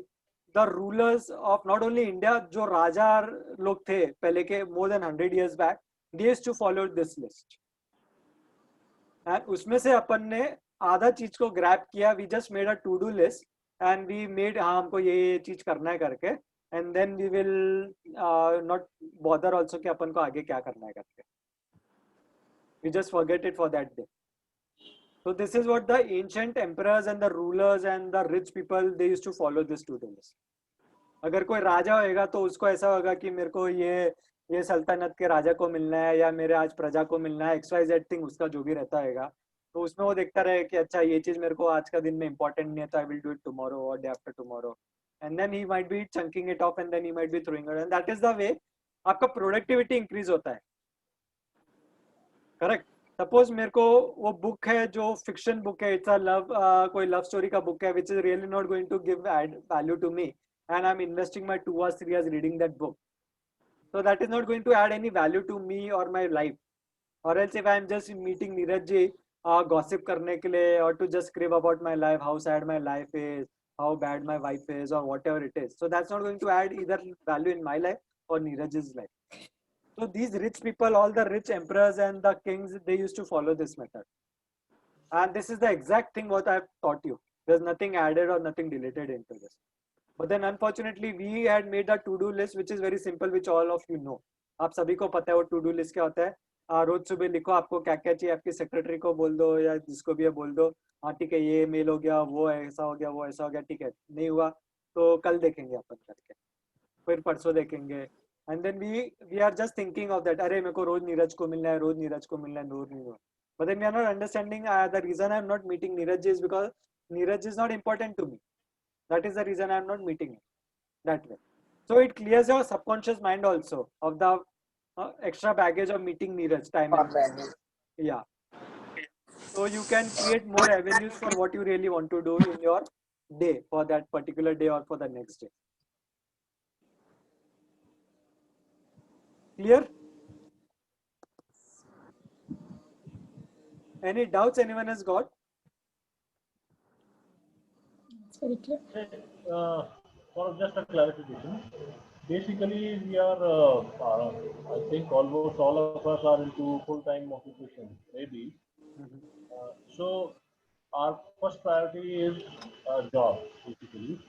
the rulers of not only India, जो राजा लोग थे पहले के more than 100 years back, they used to follow this list. And उसमें से अपन ने आधा चीज को grab किया. We just made a to-do list and we made हाँ हमको ये चीज करना है करके. and then we will not bother also कि अपन को आगे क्या करना है करके. We just forget it for that day. So this is what the ancient emperors and the rulers and the rich people, they used to follow this to-do list. अगर कोई राजा होएगा तो उसको ऐसा होगा कि मेरे को ये सल्तनत के राजा को मिलना है या मेरे आज प्रजा को मिलना है, XYZ थिंग उसका जो भी रहता हैगा, तो उसमें वो देखता रहे कि अच्छा ये चीज मेरे को आज का दिन में इंपॉर्टेंट नहीं है तो I will do it tomorrow और day after tomorrow, and then he might be chunking it off and then he might be throwing it, and that is the way आपका प्रोडक्टिविटी इंक्रीज होता है. Correct. Suppose मेरे को वो book है जो fiction book है, इट्स अ लव, कोई लव स्टोरी का बुक है which is really not going to give add value to me, and I'm investing my 2 or 3 hours reading that book. So that is not going to add any value to me or my life. Or else if I'm just meeting Neeraj ji, gossip करने के लिए, or to just crib about my life, how sad my life is, how bad my wife is, or whatever it is. So that's not going to add either value in my life or Neeraj's life. So these rich people, all the rich emperors and the kings, they used to follow this method. And this is the exact thing what I've taught you. There's nothing added or nothing deleted into this. But then unfortunately we had made a to-do list which is very simple, which all of you know. आप सभी को पता है वो to-do list क्या होता है. रोज सुबह लिखो आपको क्या क्या चाहिए, आपकी सेक्रेटरी को बोल दो या जिसको भी बोल दो, हाँ ठीक है ये मेल हो गया, वो ऐसा हो गया, वो ऐसा हो गया, ठीक है नहीं हुआ तो कल देखेंगे अपन करके, फिर परसों देखेंगे, and then we are just thinking of that, अरे मेरे को रोज नीरज को मिलना है, रोज नीरज को मिलना है, रोज नहीं हुआ. But then we are not understanding the reason I am not meeting Neeraj is because Neeraj is not important to me. That is the reason I am not meeting him that way. So it clears your subconscious mind also of the extra baggage of meeting Neeraj time. Yeah. So you can create more avenues for what you really want to do in your day, for that particular day or for the next day. Clear? Any doubts anyone has got? It's very clear. For just a clarification, basically we are, I think almost all of us are into full-time occupation, maybe. So our first priority is job, basically,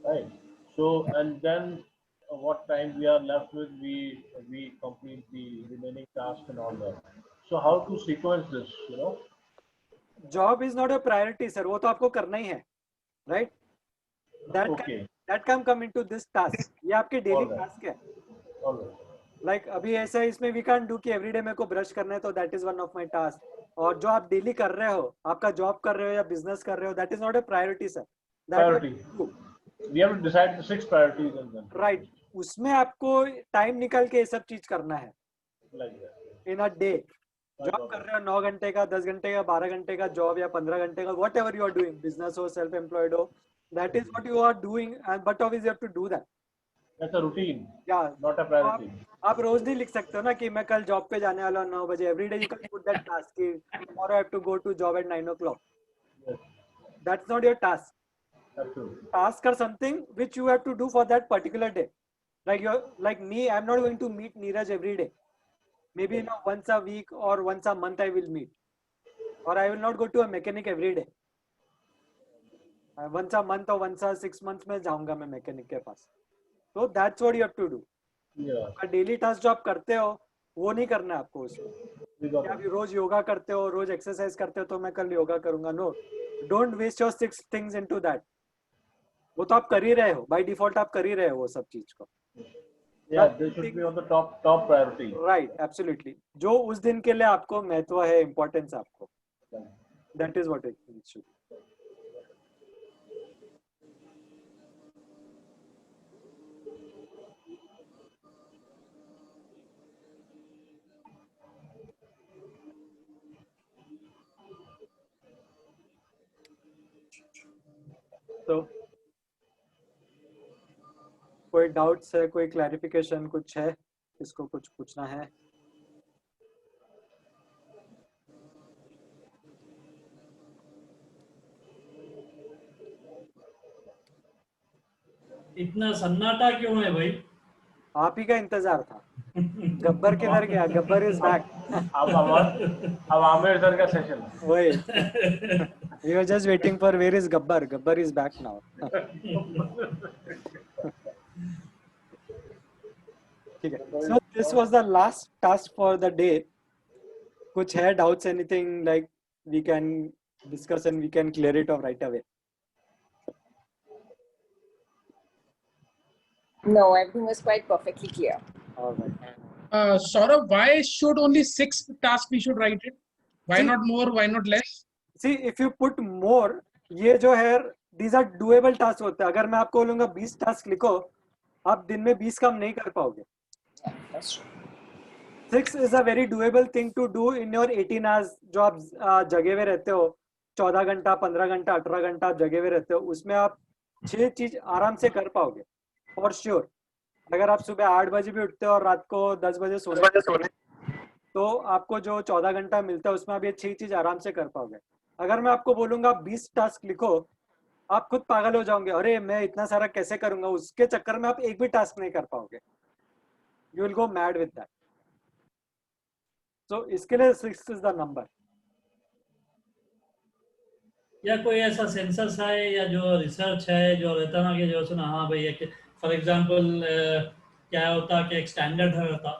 right? So and then what time we are left with, we complete the remaining tasks and all that. So how to sequence this, you know? Job is not a priority, sir. वो तो आपको करना ही है, right? That can come into this task. ये आपके daily task है. Like अभी ऐसा इसमें we can't do कि every day मेरे को brush करना है तो that is one of my tasks. और जो आप daily कर रहे हो, आपका job कर रहे हो या business कर रहे हो, that is not a priority, sir. Priority. We have to decide the 6 priorities and then. Right. उसमें आपको time निकाल के ये सब चीज करना है. Like that. In a day. Job कर रहे हो 9 घंटे का, 10 घंटे का, 12 घंटे का जॉब या 15 घंटे का, whatever you are doing, business हो, सेल्फ एम्प्लॉयड हो, that is what you are doing, but obviously you have to do that. That's a routine, या नॉट अ प्रायोरिटी. आप रोज नहीं लिख सकते हो ना कि मैं कल जॉब पे जाने वाला हूं 9 बजे. Every day you can put that task कि tomorrow I have to go to job at 9 o'clock. That's not your task. Task or something which you have to do for that particular day. Like me, I'm not going to meet Neeraj every day. Maybe once a week or once a month I will meet, or I will not go to a mechanic every day. Once a month or once a 6 months में जाऊंगा मैं mechanic के पास. So that's what you have to do. Daily task जो आप करते हो वो नहीं करना है आपको उसमें. आप रोज योगा करते हो, रोज एक्सरसाइज करते हो तो मैं कल योगा करूंगा. No, don't waste your 6 things into that. वो तो आप कर ही रहे हो, by default आप कर ही रहे हो वो सब चीज को. Yeah, this should be on the top priority. Right, absolutely. जो उस दिन के लिए आपको महत्व है, importance आपको. That is what it should be. So, कोई डाउट्स है, कोई क्लैरिफिकेशन कुछ है, इसको कुछ पूछना है? इतना सन्नाटा क्यों है भाई? आप ही का इंतजार था. गब्बर किधर गया? Gabbar is back. अब आमिर सर का सेशन. वही. We were just waiting for where is Gabbar. Gabbar is back now. ठीक है. So this was the last task for the day. कुछ है doubts, anything like we can discuss and we can clear it off right away? No, everything was quite perfectly clear. All right. Saurabh, why should only 6 tasks we should write it? Why See, not more? Why not less? See, if you put more, ये जो है these are doable tasks होते हैं. अगर मैं आपको बोलूँगा 20 task लिखो, आप दिन में 20 काम नहीं कर पाओगे. That's true. 6 is a very doable thing to do in your 18 hours जो आप जगे हुए रहते हो, 14 घंटा 15 घंटा 18 घंटा आप जगे हुए रहते हो, उसमें आप 6 चीज आराम से कर पाओगे फॉर श्योर. अगर आप सुबह 8 बजे भी उठते हो और रात को 10 बजे सोने तो आपको जो 14 घंटा मिलता है उसमें आप ये 6 चीज आराम से कर पाओगे. अगर मैं आपको बोलूंगा 20 टास्क लिखो, आप खुद पागल हो जाओगे, अरे मैं इतना सारा कैसे करूंगा. उसके चक्कर में आप एक भी टास्क नहीं कर पाओगे. You will go mad with that. So इसके लिए 6 is the number. या कोई ऐसा सेंसस है या जो रिसर्च है जो रहता ना कि जो सुना हाँ भाई फॉर एग्जांपल क्या होता कि एक स्टैंडर्ड रहता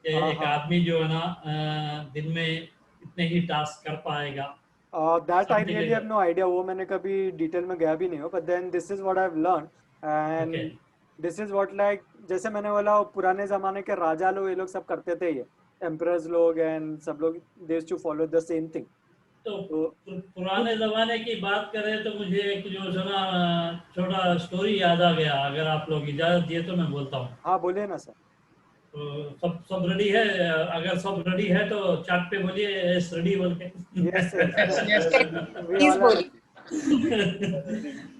कि एक आदमी जो है ना दिन में इतने ही टास्क कर पाएगा. That I really have no idea. वो मैंने कभी डिटेल में गया भी नहीं हो. But then this is what I've learned and this is what like जैसे मैंने बोला पुराने जमाने के राजा लोग ये लोग सब करते थे, ये एम्परर्स लोग एंड सब लोग they used to follow the same thing. तो पुराने जमाने की बात करें तो मुझे एक जो सुना छोटा स्टोरी याद आ गया. अगर आप लोग इजाजत दिए तो मैं बोलता हूँ. हाँ बोलिए ना सर. तो सब रेडी है? अगर सब रेडी है तो चैट पे बोलिए यस रेडी बोल के. यस प्लीज बोलिए.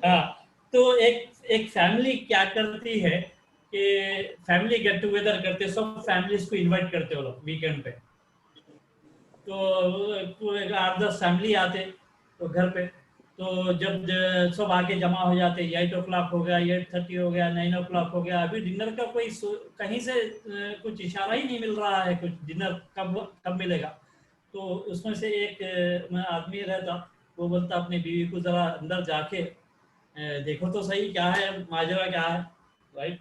हाँ, तो एक फैमिली क्या करती है कि फैमिली गेट टुगेदर करते, सब फैमिलीज को इनवाइट करते हो लोग वीकेंड पे. तो 8-10 फैमिली आते तो घर पे, तो जब सब आके जमा हो जाते, 8 o'clock हो गया, 8:30 हो गया, 9 o'clock हो गया, अभी डिनर का कोई कहीं से कुछ इशारा ही नहीं मिल रहा है, कुछ डिनर कब मिलेगा. तो उसमें से एक आदमी रहता, वो बोलता अपनी बीवी को जरा अंदर जाके देखो तो सही क्या है, माजरा क्या है, right,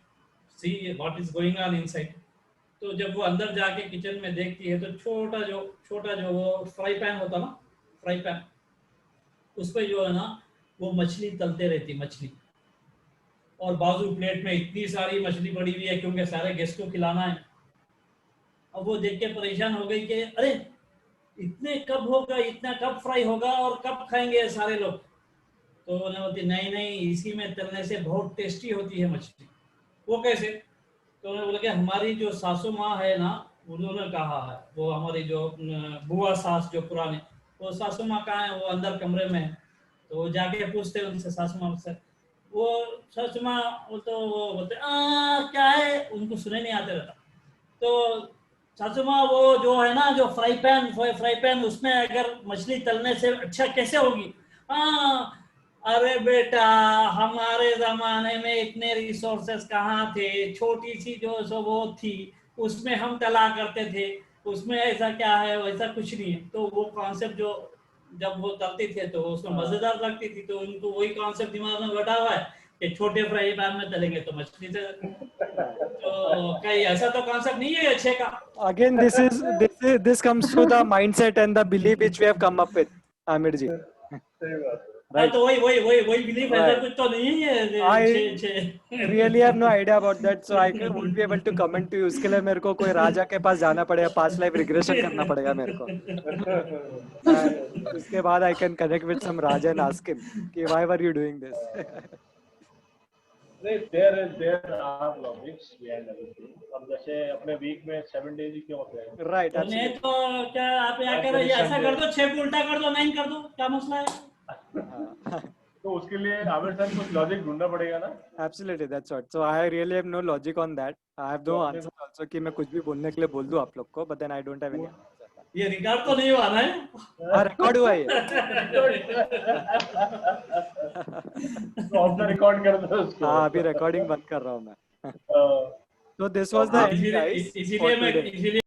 see what is going on inside. तो जब वो अंदर जाके किचन में देखती है तो छोटा जो वो फ्राई पैन होता ना, फ्राई पैन, उस पर जो है ना वो मछली तलते रहती, मछली, और बाजू प्लेट में इतनी सारी मछली पड़ी हुई है क्योंकि सारे गेस्ट को खिलाना है. अब वो देख के परेशान हो गई कि अरे इतने कब होगा, इतना कब फ्राई होगा और कब खाएंगे सारे लोग. तो उन्होंने बोलती नहीं, इसी में तलने से बहुत टेस्टी होती है मछली. वो कैसे? तो उन्होंने बोला कि हमारी जो सासू माँ है ना, उन्होंने कहा है, वो हमारी जो बुआ सास जो पुराने, वो सासू माँ कहाँ है, वो अंदर कमरे में है. तो वो जाके पूछते उनसे, सासू माँ से, वो सासू माँ तो वो बोलते क्या है, उनको सुने नहीं आते रहता. तो सासू माँ वो जो है ना जो फ्राई पैन उसमें अगर मछली तलने से अच्छा कैसे होगी. अरे बेटा हमारे जमाने में इतने रिसोर्सेस कहाँ थे, छोटी सी जो सो वो थी उसमें हम तला करते थे, उसमें ऐसा क्या है, वैसा कुछ नहीं है. तो वो कॉन्सेप्ट जो जब वो तलते थे तो उसमें मजेदार लगती थी, तो उनको वही कॉन्सेप्ट दिमाग में बैठा हुआ है कि छोटे फ्राई पैन में तलेंगे तो मछली से. तो कहीं ऐसा तो कॉन्सेप्ट नहीं है अच्छे का. Again this comes to the mindset and the belief which we have come up with, Amir ji. Right. तो वही बिलीफ ऐसा कुछ तो नहीं है. I really have no idea about that, so I won't be able to comment to you. उसके लिए मेरे को कोई राजा के पास जाना पड़ेगा, past life regression करना पड़ेगा मेरे को. उसके बाद I can connect with some Raja and ask him कि why were you doing this? There are logics behind everything. अब जैसे अपने वीक में 7 days ही क्यों होते हैं? Right. नहीं तो क्या आप क्या कर रहे हैं, ऐसा कर दो, 6 को उल्टा कर दो, 9 कर दो, क्या मसला है. तो उसके लिए आमिर सर कुछ लॉजिक ढूंढना पड़ेगा ना. Absolutely, that's what. So I really have no logic on that. I have no answer also कि मैं कुछ भी बोलने के लिए बोल दूं आप लोग को, but then I don't have any answer. ये रिकॉर्ड तो नहीं हुआ ना है? हाँ रिकॉर्ड हुआ है. तो अपना रिकॉर्ड कर दो उसको. हाँ अभी रिकॉर्डिंग बंद कर रहा हूँ मैं. So this was the end, guys. इसीलिए